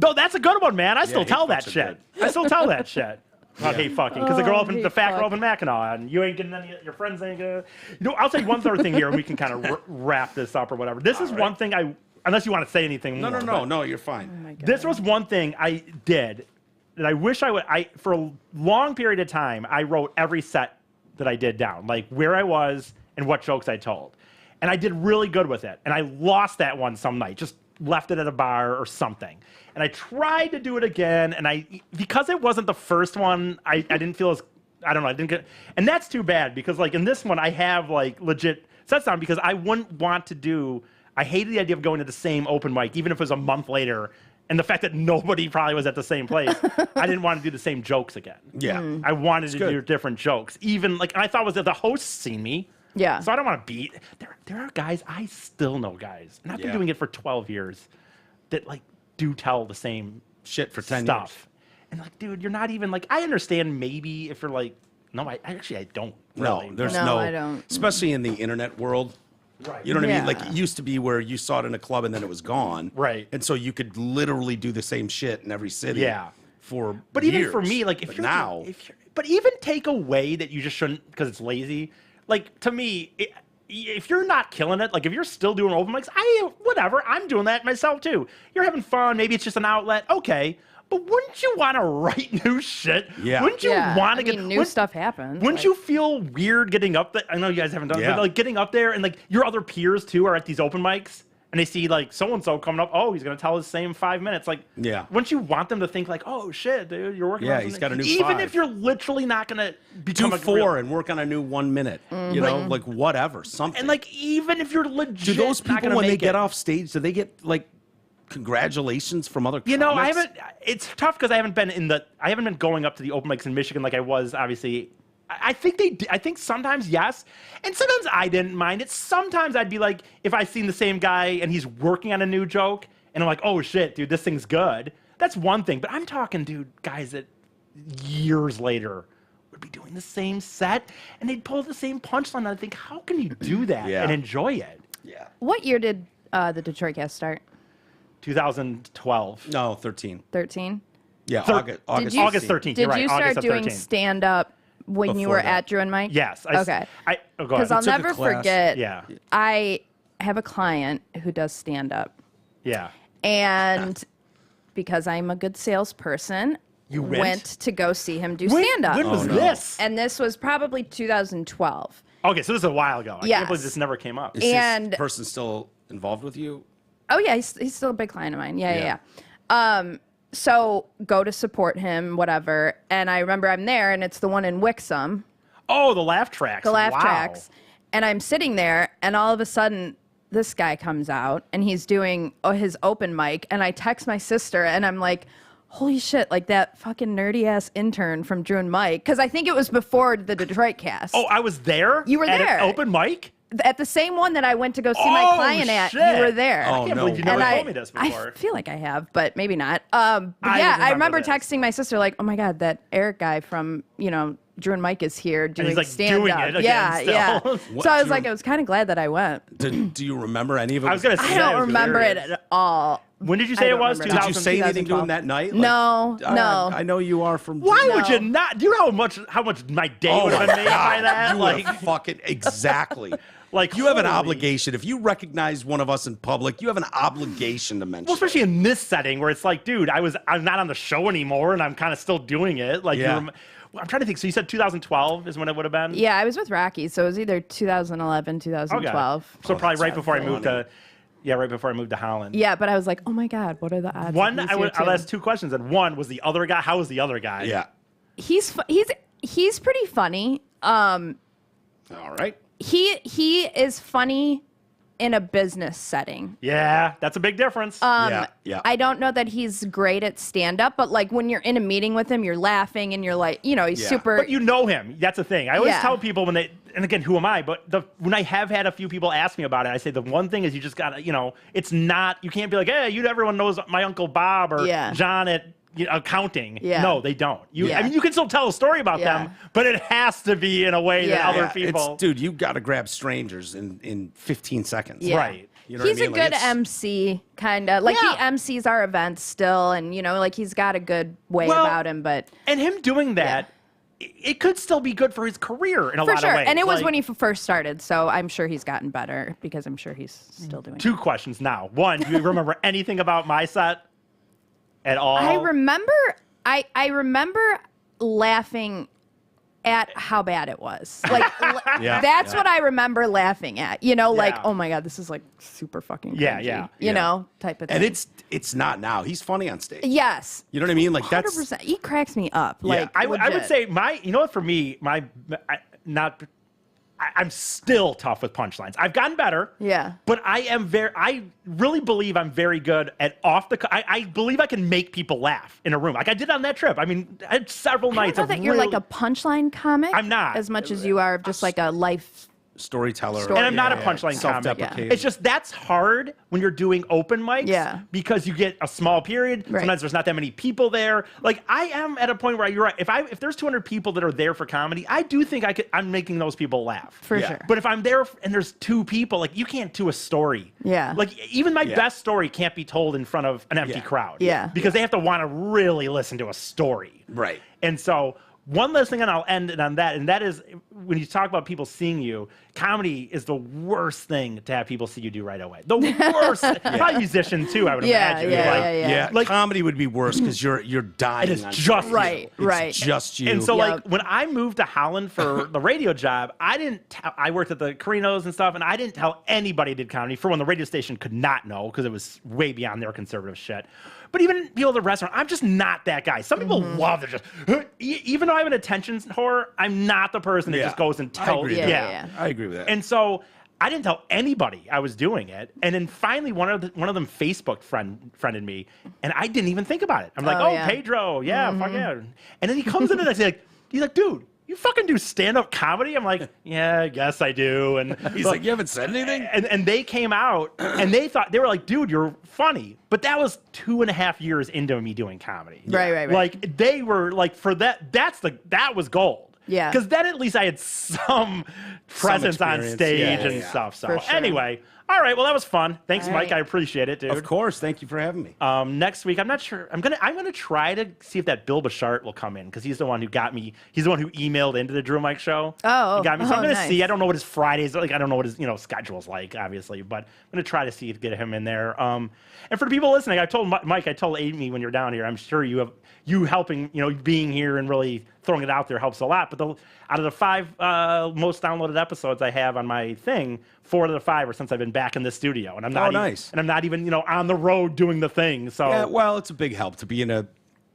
Speaker 2: No, that's a good one, man. I still
Speaker 4: hate
Speaker 2: tell that
Speaker 4: fucks are
Speaker 2: shit. I still tell that shit. About hate fucking because the girl opened
Speaker 3: hate
Speaker 2: the fat girl
Speaker 3: fuck.
Speaker 2: up in Mackinac, and you ain't getting any. Your friends ain't gonna. You know, I'll say one other thing here, and we can kind of wrap this up or whatever. This is one thing I, unless you want to say anything.
Speaker 4: No,
Speaker 2: more,
Speaker 4: no,
Speaker 2: but
Speaker 4: no, you're fine.
Speaker 3: Oh my God.
Speaker 2: This was one thing I did that I wish I would. For a long period of time, I wrote every set that I did down, like where I was and what jokes I told, and I did really good with it. And I lost that one some night, just left it at a bar or something. And I tried to do it again, and because it wasn't the first one, I didn't feel as, I don't know, I didn't get, and that's too bad because like in this one I have like legit sets down because I wouldn't want to do. I hated the idea of going to the same open mic, even if it was a month later. And the fact that nobody probably was at the same place, I didn't want to do the same jokes again.
Speaker 4: Yeah.
Speaker 2: I wanted to
Speaker 4: good.
Speaker 2: do different jokes. Even like I thought was that the host seen me.
Speaker 3: Yeah.
Speaker 2: So I don't want to beat. There are guys, I still know guys, and I've been
Speaker 4: Yeah.
Speaker 2: doing it for 12 years, that like do tell the same
Speaker 4: Shit for 10
Speaker 2: stuff. And like, dude, you're not even like, I understand maybe if you're like, no, I don't.
Speaker 4: No,
Speaker 2: Really.
Speaker 4: there's
Speaker 3: No,
Speaker 4: no,
Speaker 3: I don't.
Speaker 4: especially in the internet world.
Speaker 2: Right.
Speaker 4: You know what I mean?
Speaker 3: Yeah.
Speaker 4: Like it used to be where you saw it in a club and then it was gone.
Speaker 2: Right.
Speaker 4: And so you could literally do the same shit in every city.
Speaker 2: Yeah.
Speaker 4: For
Speaker 2: But
Speaker 4: years.
Speaker 2: even for me, like if
Speaker 4: But
Speaker 2: you're
Speaker 4: now,
Speaker 2: but even take away that you just shouldn't because it's lazy. Like to me, if you're not killing it, like if you're still doing open mics, whatever. I'm doing that myself too. You're having fun. Maybe it's just an outlet. Okay. But wouldn't you want to write new shit?
Speaker 4: Yeah.
Speaker 2: Wouldn't you
Speaker 3: Yeah,
Speaker 2: want to
Speaker 3: I
Speaker 2: get
Speaker 3: mean, new
Speaker 2: wouldn't-
Speaker 3: stuff happens.
Speaker 2: Wouldn't
Speaker 3: like-
Speaker 2: you feel weird getting up there? I know you guys haven't done it,
Speaker 4: Yeah.
Speaker 2: but like getting up there and like your other peers too are at these open mics and they see like so and so coming up. Oh, he's gonna tell his same 5 minutes. Like,
Speaker 4: Yeah.
Speaker 2: Wouldn't you want them to think like, oh shit, dude, you're working?
Speaker 4: Yeah,
Speaker 2: on
Speaker 4: he's
Speaker 2: something?
Speaker 4: got a new
Speaker 2: Even
Speaker 4: 5.
Speaker 2: if you're literally not gonna
Speaker 4: Do
Speaker 2: become a
Speaker 4: 4
Speaker 2: real-
Speaker 4: and work on a new 1 minute. You know, like whatever, something.
Speaker 2: and like even if you're legit,
Speaker 4: do those
Speaker 2: not
Speaker 4: people
Speaker 2: gonna
Speaker 4: when they
Speaker 2: make
Speaker 4: get
Speaker 2: it,
Speaker 4: off stage, do they get like congratulations from other?
Speaker 2: You know, I
Speaker 4: comics?
Speaker 2: haven't. It's tough because I haven't been going up to the open mics in Michigan like I was. Obviously, I think they. I think sometimes yes, and sometimes I didn't mind it. Sometimes I'd be like, if I seen the same guy and he's working on a new joke, and I'm like, oh shit, dude, this thing's good. That's one thing. But I'm talking, dude, guys that years later would be doing the same set and they'd pull the same punchline. And I think, how can you do that
Speaker 4: Yeah.
Speaker 2: and enjoy it?
Speaker 4: Yeah.
Speaker 3: What year did the Detroit Cast start?
Speaker 2: 2012.
Speaker 4: No, 13.
Speaker 3: 13.
Speaker 4: Yeah,
Speaker 2: Thir-
Speaker 4: August. August,
Speaker 3: you-
Speaker 2: August 13th. You're
Speaker 3: Did
Speaker 2: right.
Speaker 3: you
Speaker 2: August
Speaker 3: start
Speaker 2: of
Speaker 3: doing
Speaker 2: 13.
Speaker 3: stand up when you
Speaker 4: Before
Speaker 3: were
Speaker 4: that.
Speaker 3: at Drew and Mike?
Speaker 2: Yes.
Speaker 3: Okay.
Speaker 2: Oh, go
Speaker 3: Because
Speaker 2: ahead.
Speaker 3: I'll
Speaker 4: took a
Speaker 3: never
Speaker 4: class.
Speaker 3: forget.
Speaker 2: Yeah.
Speaker 3: I have a client who does stand up,
Speaker 2: Yeah.
Speaker 3: and because I'm a good salesperson,
Speaker 2: You went?
Speaker 3: to go see him do
Speaker 2: When-
Speaker 3: stand up.
Speaker 2: When was
Speaker 4: no.
Speaker 2: this?
Speaker 3: And this was probably 2012.
Speaker 2: Okay, so this is a while ago. I
Speaker 3: Yes.
Speaker 2: can't believe this never came up.
Speaker 4: Is
Speaker 3: And-
Speaker 4: this person still involved with you?
Speaker 3: Oh yeah, he's still a big client of mine. Yeah,
Speaker 4: Yeah.
Speaker 3: yeah, yeah. So go to support him, whatever. And I remember I'm there, and it's the one in Wixom,
Speaker 2: Oh, the laugh tracks.
Speaker 3: the laugh
Speaker 2: Wow.
Speaker 3: tracks. And I'm sitting there, and all of a sudden, this guy comes out, and he's doing his open mic. And I text my sister, and I'm like, holy shit, like that fucking nerdy ass intern from Drew and Mike. Because I think it was before the Detroit Cast.
Speaker 2: Oh, I was there?
Speaker 3: You were
Speaker 2: at
Speaker 3: there.
Speaker 2: An open mic?
Speaker 3: At the same one that I went to go see my
Speaker 2: Oh,
Speaker 3: client at,
Speaker 2: shit.
Speaker 3: you were there.
Speaker 2: I can't
Speaker 4: no.
Speaker 2: believe you never
Speaker 3: And
Speaker 2: told me this before.
Speaker 3: I feel like I have, but maybe not. But
Speaker 2: I
Speaker 3: yeah, I
Speaker 2: remember
Speaker 3: remember
Speaker 2: this.
Speaker 3: texting my sister like, "Oh my god, that Eric guy from Drew and Mike is here doing
Speaker 2: he's, like,
Speaker 3: stand
Speaker 2: doing
Speaker 3: up."
Speaker 2: it again
Speaker 3: Yeah,
Speaker 2: still.
Speaker 3: yeah.
Speaker 4: What,
Speaker 3: So I
Speaker 4: do
Speaker 3: was
Speaker 4: you
Speaker 3: like, I was kind of glad that I went.
Speaker 4: Do you remember any of it?
Speaker 2: I was going to say
Speaker 3: I don't
Speaker 2: that was
Speaker 3: remember it
Speaker 2: hilarious.
Speaker 3: at all.
Speaker 2: When did you
Speaker 3: I
Speaker 2: say it
Speaker 3: don't
Speaker 2: was?
Speaker 3: remember that.
Speaker 4: Did you say anything to him
Speaker 3: 2012.
Speaker 4: that night?
Speaker 3: No, no.
Speaker 4: I know you are from.
Speaker 2: Why would
Speaker 3: No.
Speaker 2: you not? Do you know how much my day
Speaker 4: Oh
Speaker 2: would have
Speaker 4: my
Speaker 2: been made
Speaker 4: God.
Speaker 2: by that?
Speaker 4: You
Speaker 2: Like,
Speaker 4: would fucking exactly.
Speaker 2: Like,
Speaker 4: you have an
Speaker 2: holy-
Speaker 4: obligation. If you recognize one of us in public, you have an obligation to mention.
Speaker 2: well, especially in this setting where it's like, dude, I'm not on the show anymore, and I'm kind of still doing it. Like,
Speaker 4: Yeah.
Speaker 2: I'm trying to think. So you said 2012 is when it would have been?
Speaker 3: Yeah, I was with Rocky, so it was either 2011,
Speaker 2: Okay.
Speaker 3: 2012.
Speaker 2: So probably
Speaker 4: that's
Speaker 2: right before I
Speaker 4: funny.
Speaker 2: moved to, right before I moved to Holland.
Speaker 3: Yeah, but I was like, oh my god, what are the odds?
Speaker 2: One,
Speaker 3: that he's
Speaker 2: I'll
Speaker 3: here too?
Speaker 2: ask two questions. And one was the other guy. How was the other guy?
Speaker 4: Yeah.
Speaker 3: He's pretty funny.
Speaker 4: All right.
Speaker 3: He is funny in a business setting.
Speaker 2: Yeah, that's a big difference.
Speaker 4: Yeah.
Speaker 3: I don't know that he's great at stand up, but like when you're in a meeting with him, you're laughing and you're like, he's
Speaker 4: Yeah.
Speaker 3: super.
Speaker 2: But you know him. That's the thing. I always
Speaker 3: Yeah.
Speaker 2: tell people when they, and again, who am I? But when I have had a few people ask me about it, I say the one thing is you just gotta, it's not. You can't be like, hey, everyone knows my Uncle Bob or
Speaker 3: Yeah.
Speaker 2: John at accounting.
Speaker 3: Yeah.
Speaker 2: No, they don't.
Speaker 3: Yeah.
Speaker 2: I mean, you can still tell a story about
Speaker 3: Yeah.
Speaker 2: them, but it has to be in a way that
Speaker 3: Yeah.
Speaker 2: other
Speaker 4: Yeah,
Speaker 2: people.
Speaker 4: dude, you got to grab strangers in 15 seconds.
Speaker 3: Yeah.
Speaker 2: Right.
Speaker 4: You know
Speaker 3: He's
Speaker 4: what I
Speaker 3: a
Speaker 4: mean? Like,
Speaker 3: good
Speaker 4: it's-
Speaker 3: MC, kind of. Like
Speaker 2: Yeah.
Speaker 3: he MCs our events still, and like he's got a good way
Speaker 2: Well,
Speaker 3: about him. But
Speaker 2: And him doing that, it could still be good for his career in a
Speaker 3: for
Speaker 2: lot
Speaker 3: sure,
Speaker 2: of ways.
Speaker 3: and it was
Speaker 2: Like,
Speaker 3: when he first started, so I'm sure he's gotten better because I'm sure he's still doing.
Speaker 2: Two questions now. One, do you remember anything about my set at all?
Speaker 3: I remember, I remember laughing at how bad it was. Like
Speaker 4: Yeah,
Speaker 3: that's
Speaker 4: yeah.
Speaker 3: what I remember laughing at. Like,
Speaker 2: Yeah.
Speaker 3: oh my god, this is like super fucking
Speaker 2: Yeah,
Speaker 3: cringy,
Speaker 2: yeah,
Speaker 3: you know, type of thing.
Speaker 4: And it's not now. He's funny on stage.
Speaker 3: yes,
Speaker 4: You know what I mean? Like
Speaker 3: 100%.
Speaker 4: that's
Speaker 3: He cracks me up.
Speaker 4: Yeah.
Speaker 3: Like
Speaker 2: I would
Speaker 3: legit.
Speaker 2: say for me, I'm still tough with punchlines. I've gotten better.
Speaker 3: Yeah.
Speaker 2: But I really believe I'm very good at I believe I can make people laugh in a room. Like I did on that trip. I mean, I had several
Speaker 3: I
Speaker 2: nights
Speaker 3: don't know
Speaker 2: of
Speaker 3: that you're
Speaker 2: really,
Speaker 3: like a punchline comic.
Speaker 2: I'm not.
Speaker 3: as much as you are just like a life.
Speaker 4: storyteller.
Speaker 3: Story-
Speaker 2: and I'm not a
Speaker 3: Yeah.
Speaker 2: punchline comic.
Speaker 4: Self-deprecating.
Speaker 2: It's just that's hard when you're doing open mics
Speaker 3: Yeah.
Speaker 2: because you get a small period.
Speaker 3: Right.
Speaker 2: Sometimes there's not that many people there. Like I am at a point where you're right. If there's 200 people that are there for comedy, I do think I'm making those people laugh.
Speaker 3: For
Speaker 4: Yeah.
Speaker 3: sure.
Speaker 2: But if I'm there and there's two people, like you can't do a story.
Speaker 3: Yeah.
Speaker 2: Like even my
Speaker 4: Yeah.
Speaker 2: best story can't be told in front of an empty
Speaker 4: Yeah.
Speaker 2: crowd.
Speaker 3: Yeah.
Speaker 2: Because they have to want to really listen to a story.
Speaker 4: Right.
Speaker 2: And so one last thing, and I'll end it on that, and that is when you talk about people seeing you, comedy is the worst thing to have people see you do right away. The worst. Probably musician too, I would imagine.
Speaker 3: Yeah.
Speaker 2: Like,
Speaker 4: comedy would be worse because you're dying.
Speaker 2: It is
Speaker 4: on
Speaker 2: just
Speaker 4: stage.
Speaker 3: Right,
Speaker 4: It's
Speaker 3: right.
Speaker 4: just you.
Speaker 2: And so,
Speaker 3: Yep.
Speaker 2: like, when I moved to Holland for the radio job, I worked at the Carinos and stuff, and I didn't tell anybody I did comedy. For one, the radio station could not know because it was way beyond their conservative shit. But even people at the restaurant, I'm just not that guy. Some people love to just, even though I have an attention whore, I'm not the person that
Speaker 4: Yeah.
Speaker 2: just goes and
Speaker 4: I
Speaker 2: tells.
Speaker 4: agree.
Speaker 3: Yeah.
Speaker 4: I agree with that.
Speaker 2: And so I didn't tell anybody I was doing it. And then finally, one of them Facebook friended me, and I didn't even think about it. I'm like,
Speaker 3: Oh,
Speaker 2: oh,
Speaker 3: yeah.
Speaker 2: Pedro, yeah, fuck yeah. And then he comes in and he's like, dude, you fucking do stand-up comedy? I'm like, yeah, I guess I do. And
Speaker 4: He's like, you haven't said anything?
Speaker 2: and they came out and they were like, dude, you're funny. But that was 2.5 years into me doing comedy.
Speaker 3: Right.
Speaker 2: Like they were like, for that was gold.
Speaker 3: Yeah.
Speaker 2: Because then at least I had some presence on
Speaker 4: experience.
Speaker 2: stage
Speaker 4: Yeah,
Speaker 2: and
Speaker 4: yeah.
Speaker 2: stuff. So
Speaker 3: For sure.
Speaker 2: anyway, all right, well that was fun. Thanks,
Speaker 3: All
Speaker 2: Mike.
Speaker 3: right.
Speaker 2: I appreciate it, dude.
Speaker 4: Of course. Thank you for having me.
Speaker 2: Next week, I'm not sure. I'm gonna try to see if that Bill Bashart will come in because he's the one who got me. He's the one who emailed into the Drew Mike show.
Speaker 3: Oh,
Speaker 2: he got me. So I'm
Speaker 3: oh,
Speaker 2: gonna
Speaker 3: nice.
Speaker 2: see. I don't know what his Fridays like. I don't know what his schedule's like, obviously. But I'm gonna try to see if get him in there. And for the people listening, I told Mike, I told Amy when you're down here. I'm sure you helping, being here and really throwing it out there helps a lot. But out of the 5 most downloaded episodes I have on my thing, 4 out of the 5 are since I've been back in the studio, and I'm not
Speaker 4: nice.
Speaker 2: and I'm not even on the road doing the thing. So
Speaker 4: Yeah, well, it's a big help to be in a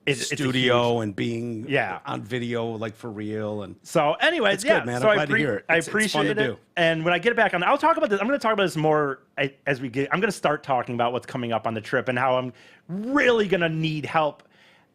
Speaker 2: It's a
Speaker 4: studio and being
Speaker 2: Yeah.
Speaker 4: on video, like for real. And
Speaker 2: So, anyways,
Speaker 4: It's
Speaker 2: yeah.
Speaker 4: good, man.
Speaker 2: So
Speaker 4: I'm glad to hear it.
Speaker 2: I
Speaker 4: It's fun to
Speaker 2: appreciate it.
Speaker 4: do.
Speaker 2: And when I get it back on, I'll talk about this. I'm going to talk about this more as we get. I'm going to start talking about what's coming up on the trip and how I'm really going to need help.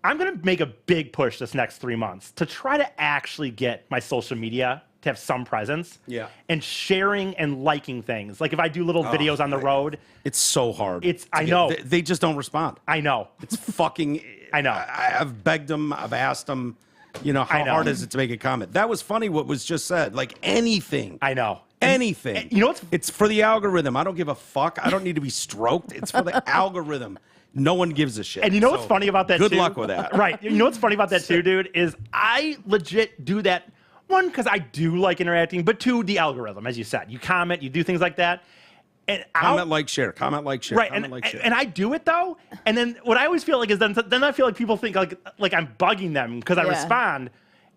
Speaker 2: I'm going to make a big push this next 3 months to try to actually get my social media to have some presence.
Speaker 4: Yeah.
Speaker 2: And sharing and liking things. Like if I do little videos on the road,
Speaker 4: it's so hard.
Speaker 2: I know.
Speaker 4: They just don't respond.
Speaker 2: I know.
Speaker 4: It's fucking.
Speaker 2: I know.
Speaker 4: I've begged them. I've asked them. How
Speaker 2: I know.
Speaker 4: hard is it to make a comment? That was funny. What was just said. Like anything.
Speaker 2: I know.
Speaker 4: Anything.
Speaker 2: and you know what's-
Speaker 4: It's for the algorithm. I don't give a fuck. I don't need to be stroked. It's for the algorithm. No one gives a shit.
Speaker 2: And you know what's
Speaker 4: So,
Speaker 2: funny about that
Speaker 4: good
Speaker 2: too?
Speaker 4: luck with that.
Speaker 2: Right. You know what's funny about that too, dude, is I legit do that, one, because I do like interacting, but 2, the algorithm, as you said. You comment, you do things like that. And
Speaker 4: Comment, like, share. Comment, like, share.
Speaker 2: Right,
Speaker 4: Comment, like, share.
Speaker 2: and I do it though, and then what I always feel like is then I feel like people think like I'm bugging them because I
Speaker 3: Yeah.
Speaker 2: respond,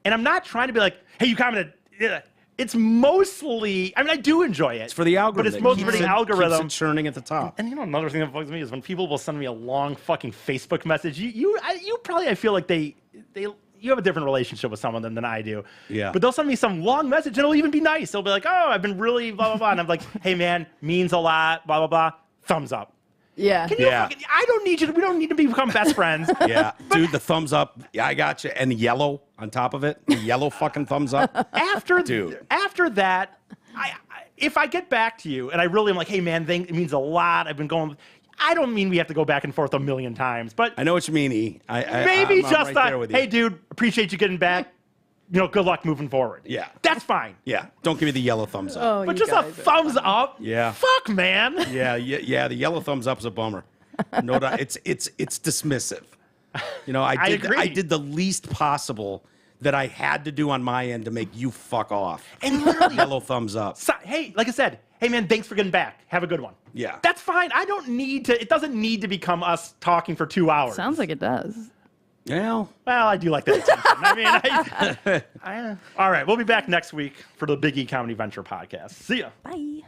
Speaker 2: and I'm not trying to be like, hey, you commented. Yeah. It's mostly, I mean, I do enjoy it.
Speaker 4: It's for the algorithm.
Speaker 2: but it's mostly for
Speaker 4: Keeps
Speaker 2: the
Speaker 4: it-
Speaker 2: algorithm.
Speaker 4: Keeps it churning at the top.
Speaker 2: And another thing that bugs me is when people will send me a long fucking Facebook message. You probably, I feel like you have a different relationship with some of them than I do.
Speaker 4: Yeah.
Speaker 2: But they'll send me some long message and it'll even be nice. They'll be like, oh, I've been really blah, blah, blah. And I'm like, hey man, means a lot, blah, blah, blah. Thumbs up.
Speaker 3: Yeah.
Speaker 2: Can you
Speaker 4: Yeah.
Speaker 2: fucking, I don't need you to, we don't need to become best friends.
Speaker 4: Yeah, dude, the thumbs up. Yeah, I got you. And the yellow on top of it. The yellow fucking thumbs up.
Speaker 2: After
Speaker 4: Dude.
Speaker 2: after that, if I get back to you and I really am like, hey man, it means a lot. I've been going, I don't mean we have to go back and forth a million times, but
Speaker 4: I know what you mean, E.
Speaker 2: maybe
Speaker 4: I'm
Speaker 2: just
Speaker 4: right there with you.
Speaker 2: hey dude, appreciate you getting back. Good luck moving forward.
Speaker 4: Yeah.
Speaker 2: That's fine.
Speaker 4: Yeah, don't give me the yellow thumbs up.
Speaker 3: Oh,
Speaker 2: But
Speaker 3: you
Speaker 2: just a
Speaker 3: guys are
Speaker 2: thumbs up.
Speaker 4: Yeah.
Speaker 2: Fuck, man.
Speaker 4: Yeah, the yellow thumbs up's a bummer. No doubt. It's dismissive.
Speaker 2: I agree.
Speaker 4: I did the least possible that I had to do on my end to make you fuck off.
Speaker 2: And literally,
Speaker 4: Yellow thumbs up.
Speaker 2: hey, like I said, hey man, thanks for getting back. Have a good one.
Speaker 4: Yeah.
Speaker 2: That's fine. I don't need to. It doesn't need to become us talking for 2 hours.
Speaker 3: Sounds like it does.
Speaker 4: Well,
Speaker 2: Well, I do like that attention. I mean, all right, we'll be back next week for the Big E Comedy Venture podcast. See ya.
Speaker 3: Bye.